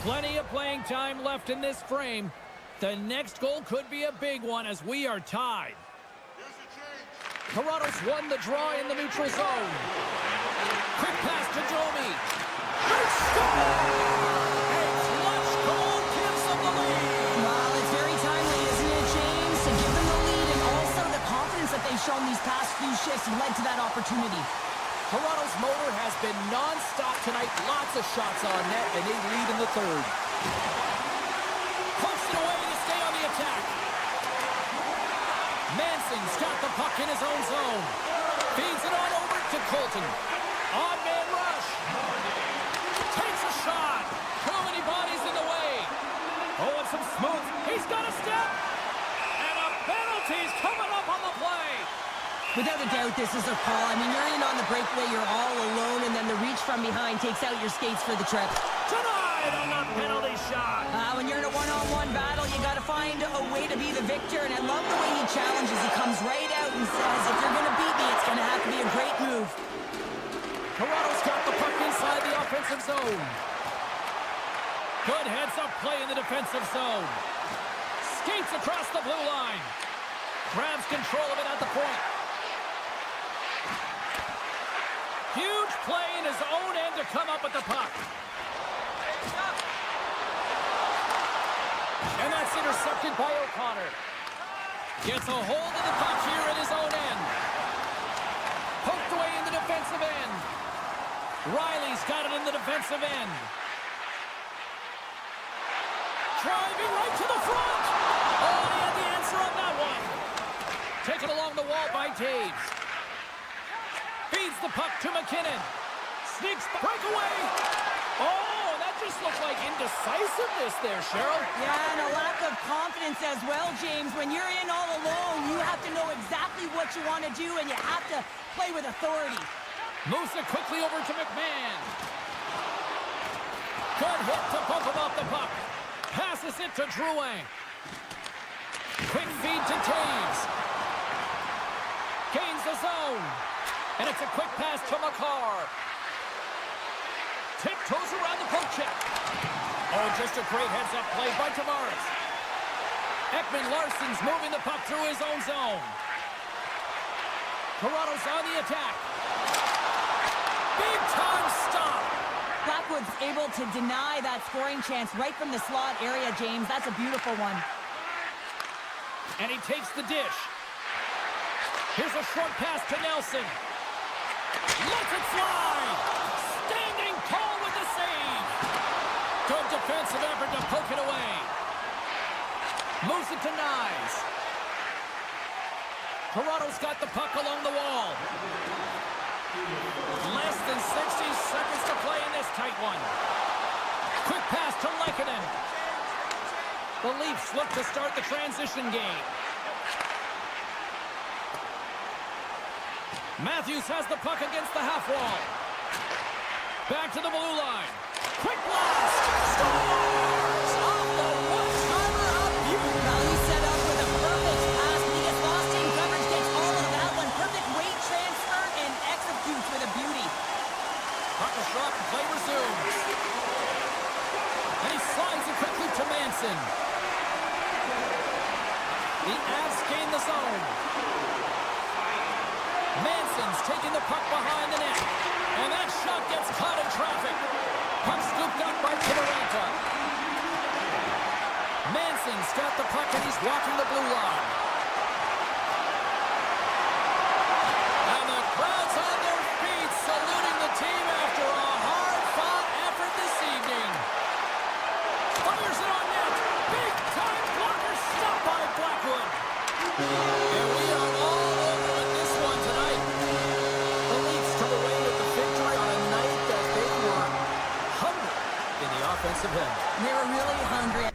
Plenty of playing time left in this frame. The next goal could be a big one as we are tied. Toronto's won the draw in the neutral zone. Quick pass to Domi. They score! A clutch goal gives them the lead. Well, it's very timely, isn't it, James? To give them the lead and also the confidence that they've shown these past few shifts led to that opportunity. Toronto's motor has been non-stop tonight. Lots of shots on net, and they lead in the third. Pumps it away to stay on the attack. Manson's got the puck in his own zone. Feeds it on over to Colton. On-man rush. Takes a shot. Too many bodies in the way. Oh, and some smooth. He's got a step. And a penalty's coming up on the play. Without a doubt, this is a call. I mean, you're in on the breakaway, you're all alone, and then the reach from behind takes out your skates for the trip. Denied on the penalty shot. When you're in a one-on-one battle, you got to find a way to be the victor. And I love the way he challenges. He comes right out and says, if you're going to beat me, it's going to have to be a great move. Toronto's got the puck inside the offensive zone. Good heads-up play in the defensive zone. Skates across the blue line. Grabs control of it at the point. Huge play in his own end to come up with the puck. And that's intercepted by O'Connor. Gets a hold of the puck here in his own end. Poked away in the defensive end. Riley's got it in the defensive end. Driving right to the front. Oh, he had the answer on that one. Taken along the wall by Taves. Feeds the puck to McKinnon. Sneaks breakaway. Oh, that just looked like indecisiveness there, Cheryl. Yeah, and a lack of confidence as well, James. When you're in all alone, you have to know exactly what you want to do, and you have to play with authority. Moves it quickly over to McMahon. Good hit to bump him off the puck. Passes it to Drouin. Quick feed to Taves. Gains the zone. And it's a quick pass to McCarr. Tiptoes around the poke check. Oh, just a great heads-up play by Tavares. Ekman Larsson's moving the puck through his own zone. Toronto's on the attack. Big-time stop. Blackwood's able to deny that scoring chance right from the slot area, James. That's a beautiful one. And he takes the dish. Here's a short pass to Nelson. Lets it fly. Standing tall with the save. Good defensive effort to poke it away. Moves it to Nyes. Toronto's got the puck along the wall. Less than 60 seconds to play in this tight one. Quick pass to Lehkonen. The Leafs look to start the transition game. Matthews has the puck against the half wall. Back to the blue line. Quick blast. Scores! Off the one-timer up. Now he's set up with a perfect pass. He gets lost in coverage, gets all of that one. Perfect weight transfer and executes with a beauty. Puck is dropped and play resumes. And he slides it quickly to Manson. The Avs gain the zone. Manson's taking the puck behind the net. And that shot gets caught in traffic. Puck scooped up by Kiviranta. Manson's got the puck and he's walking the blue line. And the crowd's on their feet saluting the team after a hard-fought effort this evening. Fires it on net. Big-time blocker stop by Blackwood. And we are all over with this one tonight. The Leafs come away with the victory on a night that they were hungry in the offensive end. They were really hungry.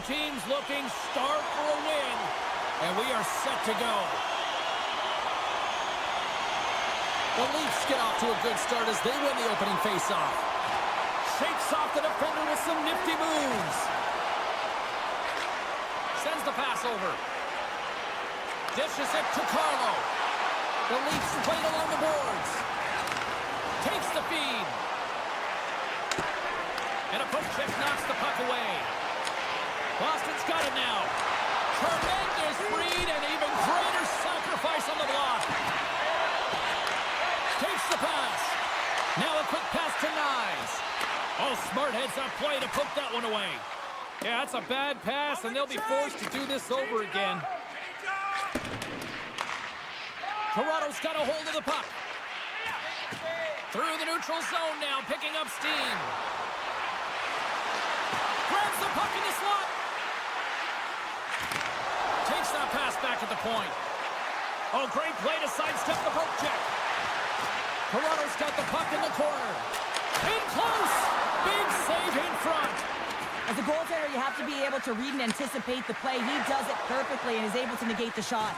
teams looking starved for a win, and we are set to go. The Leafs get off to a good start as they win the opening faceoff. Shakes off the defender with some nifty moves. Sends the pass over. Dishes it to Carlo. The Leafs played along the boards. Takes the feed. And a push check knocks the puck away. Boston's got it now. Tremendous read and even greater sacrifice on the block. Takes the pass. Now a quick pass to Nyes. Oh, smart heads-up play to put that one away. Yeah, that's a bad pass, and they'll be forced to do this over again. Toronto's got a hold of the puck. Through the neutral zone now, picking up steam. Grabs the puck in the slot. Takes that pass back at the point. Oh, great play to sidestep the poke check. Toronto's got the puck in the corner. In close. Big save in front. As a goaltender, you have to be able to read and anticipate the play. He does it perfectly and is able to negate the shot.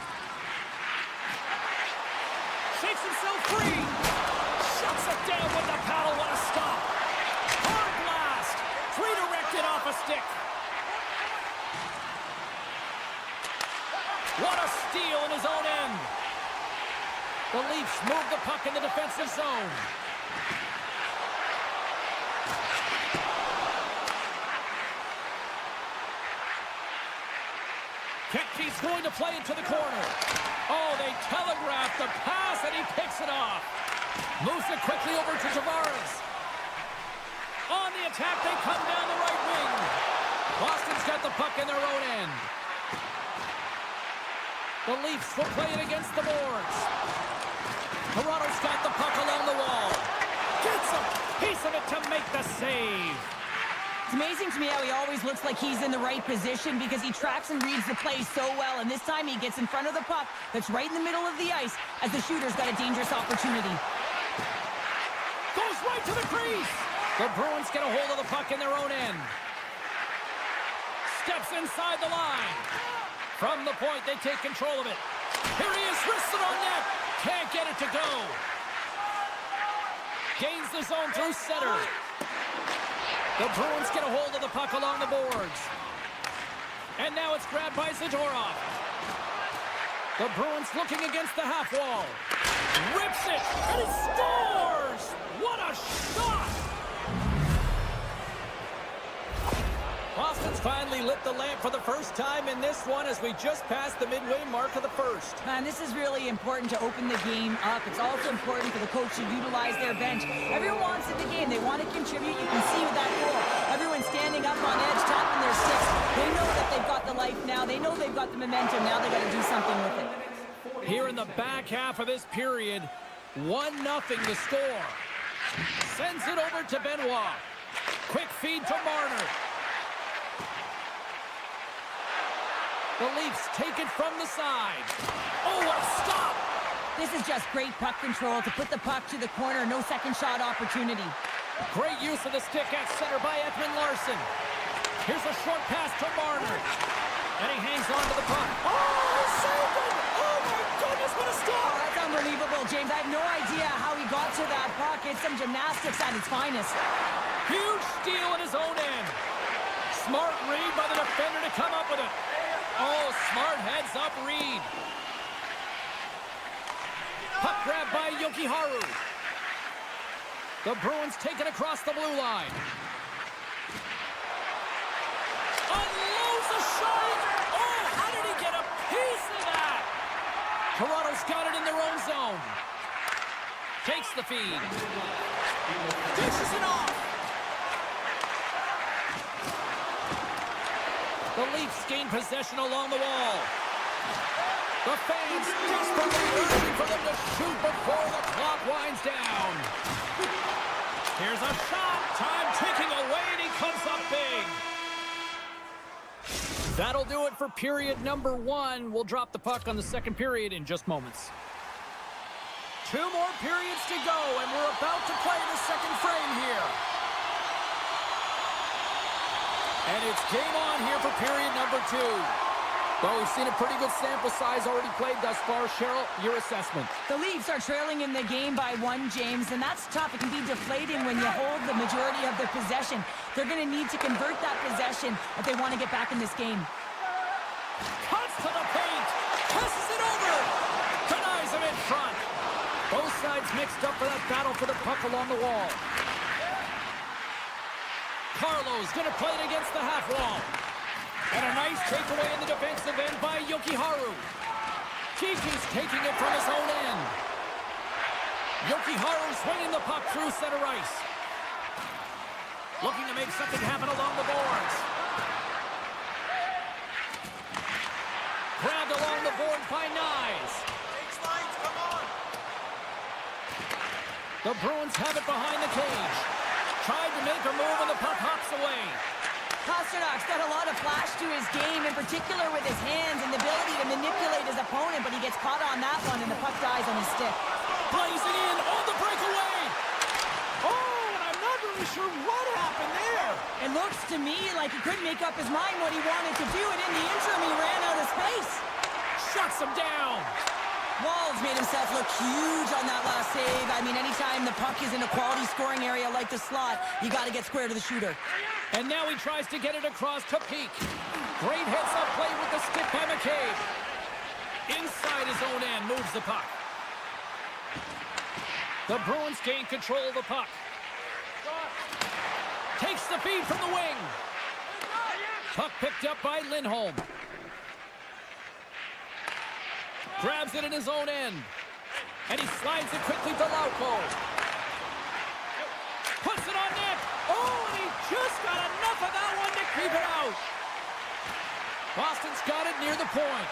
Shakes himself free. Shuts it down with the paddle. What a stop. Hard blast. Redirected off a stick. What a steal in his own end. The Leafs move the puck in the defensive zone. Ketkey's going to play it to the corner. Oh, they telegraph the pass, and he picks it off. Moves it quickly over to Tavares. On the attack, they come down the right wing. Boston's got the puck in their own end. The Leafs will play it against the boards. Toronto's got the puck along the wall. Gets a piece of it to make the save. It's amazing to me how he always looks like he's in the right position because he tracks and reads the play so well, and this time he gets in front of the puck that's right in the middle of the ice as the shooter's got a dangerous opportunity. Goes right to the crease. The Bruins get a hold of the puck in their own end. Steps inside the line. From the point, they take control of it. Here he is, wristed on net. Can't get it to go. Gains the zone through center. The Bruins get a hold of the puck along the boards. And now it's grabbed by Zadorov. The Bruins looking against the half wall. Rips it, and he scores! What a shot! Boston's finally lit the lamp for the first time in this one as we just passed the midway mark of the first. And this is really important to open the game up. It's also important for the coach to utilize their bench. Everyone wants in the game. They want to contribute. You can see with that goal. Everyone's standing up on edge, tapping their sticks. They know that they've got the life now. They know they've got the momentum. Now they've got to do something with it. Here in the back half of this period, 1-0 the score. Sends it over to Benoit. Quick feed to Marner. The Leafs take it from the side. Oh, what a stop! This is just great puck control to put the puck to the corner. No second shot opportunity. Great use of the stick at center by Edmund Larson. Here's a short pass to Marner. And he hangs on to the puck. Oh, saved it! Oh, my goodness, what a stop! Oh, that's unbelievable, James. I have no idea how he got to that puck. It's some gymnastics at its finest. Huge steal in his own end. Smart read by the defender to come up with it. Oh, smart heads-up read. Puck grab by Yokiharu. The Bruins take it across the blue line. Unloads the shot! Oh, how did he get a piece of that? Toronto's got it in their own zone. Takes the feed. Dishes it off. The Leafs gain possession along the wall. The fans desperately urging for them to shoot before the clock winds down. Here's a shot. Time ticking away, and he comes up big. That'll do it for period number 1. We'll drop the puck on the second period in just moments. 2 more periods to go, and we're about to play the second frame here. And it's game on here for period number 2. Well, we've seen a pretty good sample size already played thus far. Cheryl, your assessment. The Leafs are trailing in the game by 1, James, and that's tough. It can be deflating when you hold the majority of the possession. They're going to need to convert that possession if they want to get back in this game. Cuts to the paint. Passes it over. Denies him in front. Both sides mixed up for that battle for the puck along the wall. Carlo's going to play it against the half wall. And a nice takeaway in the defensive end by Jokiharju. Kiki's taking it from his own end. Jokiharju swinging the puck through center ice. Looking to make something happen along the boards. Grabbed along the board by Nyes. The Bruins have it behind the cage. Tried to make a move and the puck hops away. Pasternak's got a lot of flash to his game, in particular with his hands and the ability to manipulate his opponent, but he gets caught on that one and the puck dies on his stick. Blazing in on the breakaway. Oh, and I'm not really sure what happened there. It looks to me like he couldn't make up his mind what he wanted to do, and in the interim he ran out of space. Shuts him down. Walls made himself look huge on that last save. I mean, anytime the puck is in a quality scoring area like the slot, you got to get square to the shooter. And now he tries to get it across to Peak. Great heads-up play with the stick by McCabe. Inside his own end, moves the puck. The Bruins gain control of the puck. Takes the feed from the wing. Puck picked up by Lindholm. Grabs it in his own end. And he slides it quickly to Lauko. Puts it on net. Oh, and he just got enough of that one to keep it out. Boston's got it near the point.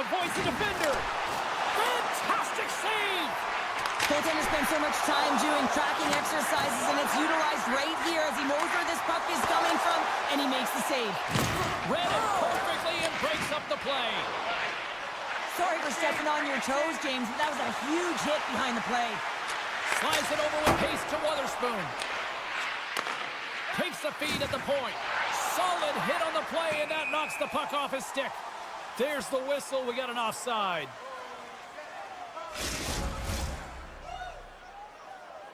Avoids the defender. Fantastic save. Goaltender spends so much time doing tracking exercises, and it's utilized right here as he knows where this puck is coming from, and he makes the save. Read it perfectly and breaks up the play. Sorry for stepping on your toes, James, but that was a huge hit behind the play. Slides it over with pace to Wotherspoon. Takes the feed at the point. Solid hit on the play, and that knocks the puck off his stick. There's the whistle. We got an offside.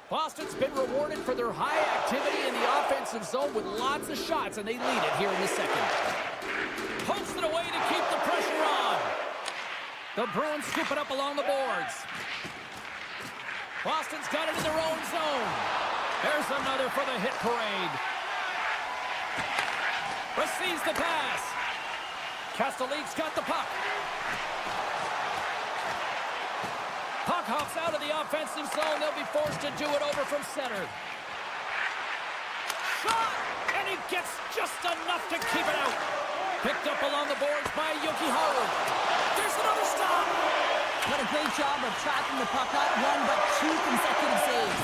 Boston's been rewarded for their high activity in the offensive zone with lots of shots, and they lead it here in the second. Pokes it away to keep the pressure on. The Bruins scoop it up along the boards. Boston's got it in their own zone. There's another for the hit parade. Receives the pass. Castellique's got the puck. Puck hops out of the offensive zone. They'll be forced to do it over from center. Shot! And he gets just enough to keep it out. Picked up along the boards by Jokiharju. There's another stop. What a great job of tracking the puck, not one but 2 consecutive saves.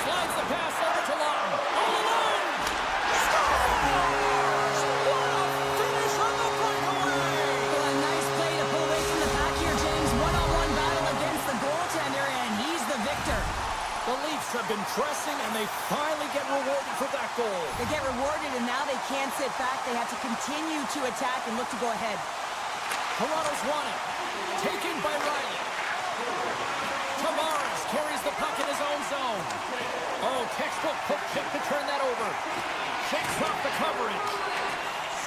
Slides the pass over to Lawton. All alone! Scores! What a finish on the breakaway! Well, a nice play to pull away from the pack here, James. One-on-one battle against the goaltender, and he's the victor. The Leafs have been pressing, and they finally get rewarded for that goal. They get rewarded, and now they can't sit back. They have to continue to attack and look to go ahead. Toronto's won it. Taken by Riley. Tavares carries the puck in his own zone. Oh, textbook poke check to turn that over. Shakes off the coverage.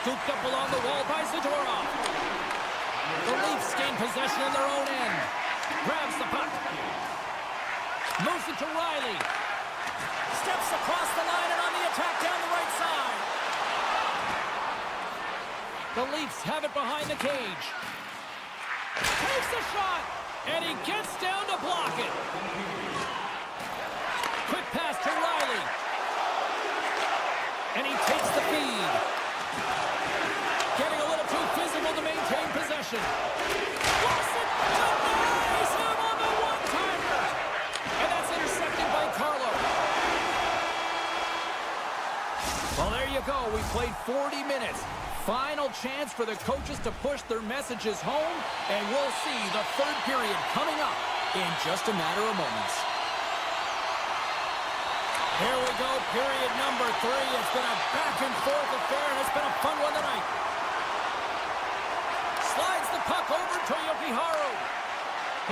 Scooped up along the wall by Zadorov. The Leafs gain possession in their own end. Grabs the puck. Moves it to Riley. Steps across the line and on the attack down the right side. The Leafs have it behind the cage. Takes a shot, and he gets down to block it. Quick pass to Riley. And he takes the feed. Getting a little too physical to maintain possession. Wilson denies him on the one-timer. And that's intercepted by Carlo. Well, there you go. We played 40 minutes. Final chance for the coaches to push their messages home, and we'll see the third period coming up in just a matter of moments. Here we go, period number 3. It's been a back-and-forth affair, and it's been a fun one tonight. Slides the puck over to Yokiharu.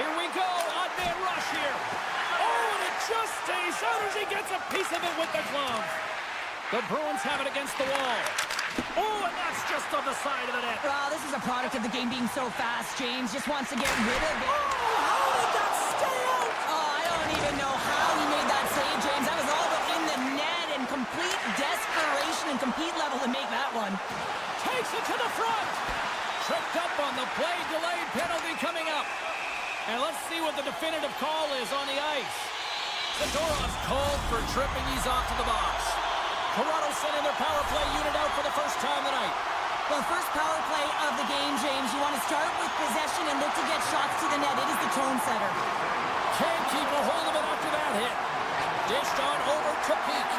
Here we go, odd man rush here. Oh, and it just stays out as he gets a piece of it with the glove. The Bruins have it against the wall. Oh, and that's just on the side of the net. Wow, this is a product of the game being so fast. James just wants to get rid of it. Oh, how did that stay out? Oh, I don't even know how he made that save, James. That was all but in the net and complete desperation and complete level to make that one. Takes it to the front. Tripped up on the play, delayed penalty coming up. And let's see what the definitive call is on the ice. Zadorov's called for tripping. He's off to the box. Kratos sending their power play unit out for the first time tonight. Well, first power play of the game, James. You want to start with possession and look to get shots to the net. It is the tone setter. Can't keep a hold of it after that hit. Dished on over to Peak.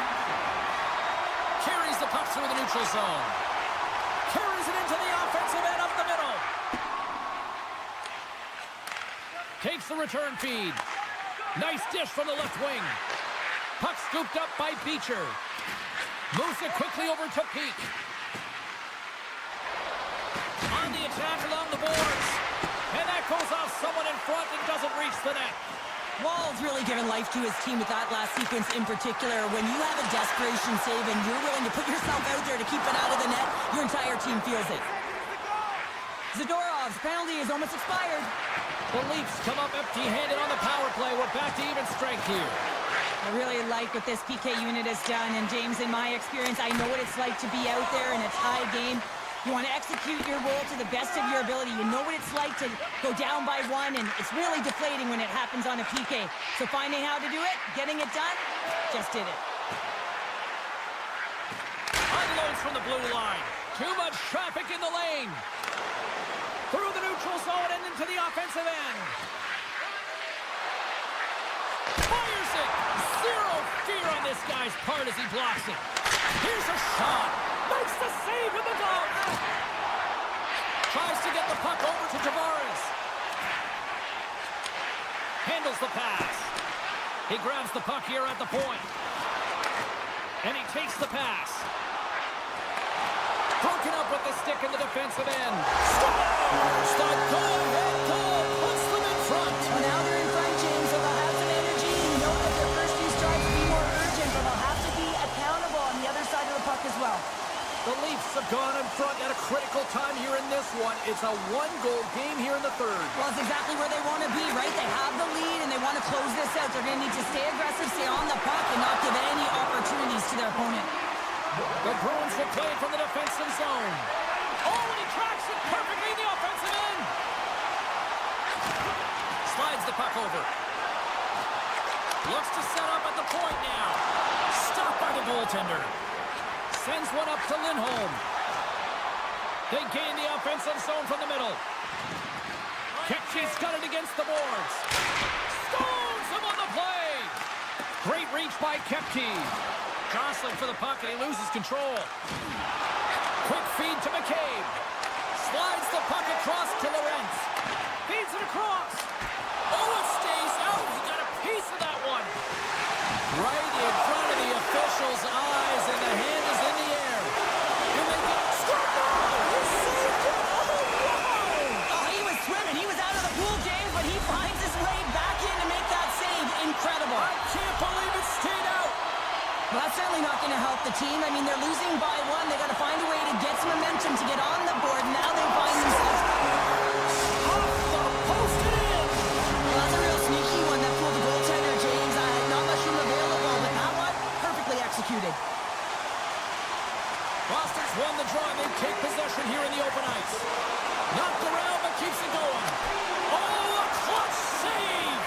Carries the puck through the neutral zone. Carries it into the offensive end up the middle. Takes the return feed. Nice dish from the left wing. Puck scooped up by Beecher. Moves it quickly over to Peak. On the attack along the boards. And that goes off someone in front and doesn't reach the net. Wall's really given life to his team with that last sequence in particular. When you have a desperation save and you're willing to put yourself out there to keep it out of the net, your entire team feels it. Zadorov's penalty is almost expired. The Leafs come up empty-handed on the power play. We're back to even strength here. I really like what this PK unit has done. And James, in my experience, I know what it's like to be out there in a tie game. You want to execute your role to the best of your ability. You know what it's like to go down by 1, and it's really deflating when it happens on a PK. So finding how to do it, getting it done, just did it. Unloads from the blue line. Too much traffic in the lane. Through the neutral zone and into the offensive end. Fires it. Zero fear on this guy's part as he blocks it. Here's a shot. Makes the save with the glove. Tries to get the puck over to Tavares. Handles the pass. He grabs the puck here at the point. And he takes the pass. Broken up with the stick in the defensive end. Scores! The go-ahead goal puts them in front. Well, now they're in front, James, so they'll have some energy. You know that their first few strikes will be more urgent, but they'll have to be accountable on the other side of the puck as well. The Leafs have gone in front at a critical time here in this one. It's a one-goal game here in the third. Well, it's exactly where they want to be, right? They have the lead, and they want to close this out. They're going to need to stay aggressive, stay on the puck, and not give any opportunities to their opponent. The Bruins will play from the defensive zone. Oh, and he tracks it perfectly in the offensive end. Slides the puck over. Looks to set up at the point now. Stopped by the goaltender. Sends one up to Lindholm. They gain the offensive zone from the middle. Kepke's got it against the boards. Stones him on the play. Great reach by Kepke. Jostling for the puck, and he loses control. Quick feed to McCabe. Slides the puck across to Lorentz. Feeds it across. Oh, it stays out. He got a piece of that one. Right in front of the official's eyes, and the hand is in the air. And they get struck out. He saved it. Oh, wow. Oh, he was swimming. He was out of the pool, James, but he finds his way back in to make that save. Incredible. I can't believe it stayed out. Well, that's certainly not going to help the team. I mean, they're losing by 1. They got to find a way to get some momentum to get on the board. Now they find themselves Off the post and in. Well, that's a real sneaky one that pulled the goaltender, James. Not much room available, but that one, perfectly executed. Boston's won the draw, and they take possession here in the open ice. Knocked around, but keeps it going. Oh, a clutch save!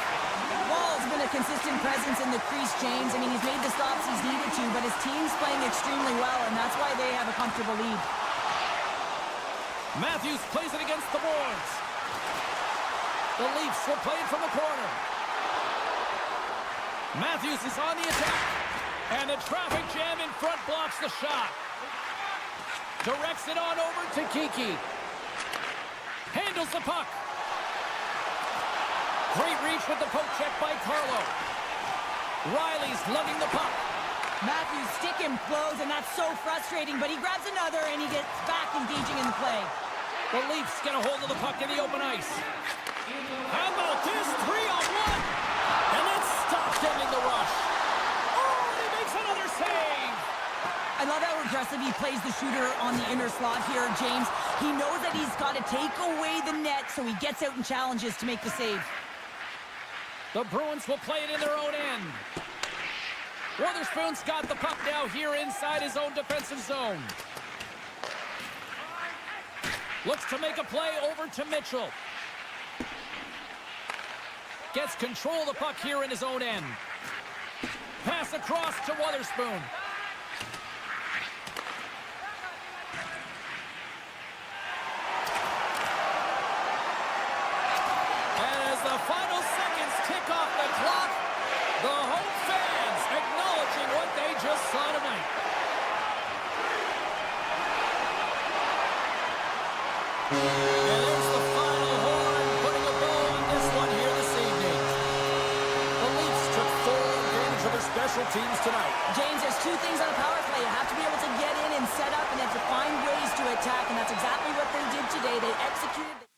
Wall's been a consistent presence in the crease, James. I mean, he's made the stops he's needed to, but his team's playing extremely well, and that's why they have a comfortable lead. Matthews plays it against the boards. The Leafs will play it from the corner. Matthews is on the attack. And the traffic jam in front blocks the shot. Directs it on over to Kiki. Handles the puck. Great reach with the poke check by Carlo. Riley's lugging the puck. Matthews' stick implodes, and that's so frustrating, but he grabs another, and he gets back engaging in the play. The Leafs get a hold of the puck in the open ice. How about this? 3-on-1. And that's stopped ending the rush. Oh, and he makes another save. I love how aggressive he plays the shooter on the inner slot here, James. He knows that he's got to take away the net, so he gets out and challenges to make the save. The Bruins will play it in their own end. Witherspoon's got the puck now here inside his own defensive zone. Looks to make a play over to Mitchell. Gets control of the puck here in his own end. Pass across to Witherspoon. And as the final seconds tick off the clock, the home fans acknowledging what they just saw tonight. And there's the final horn, putting a bow on this one here this evening. The Leafs took full advantage of their special teams tonight. James, there's two things on a power play. You have to be able to get in and set up, and you have to find ways to attack, and that's exactly what they did today. They executed...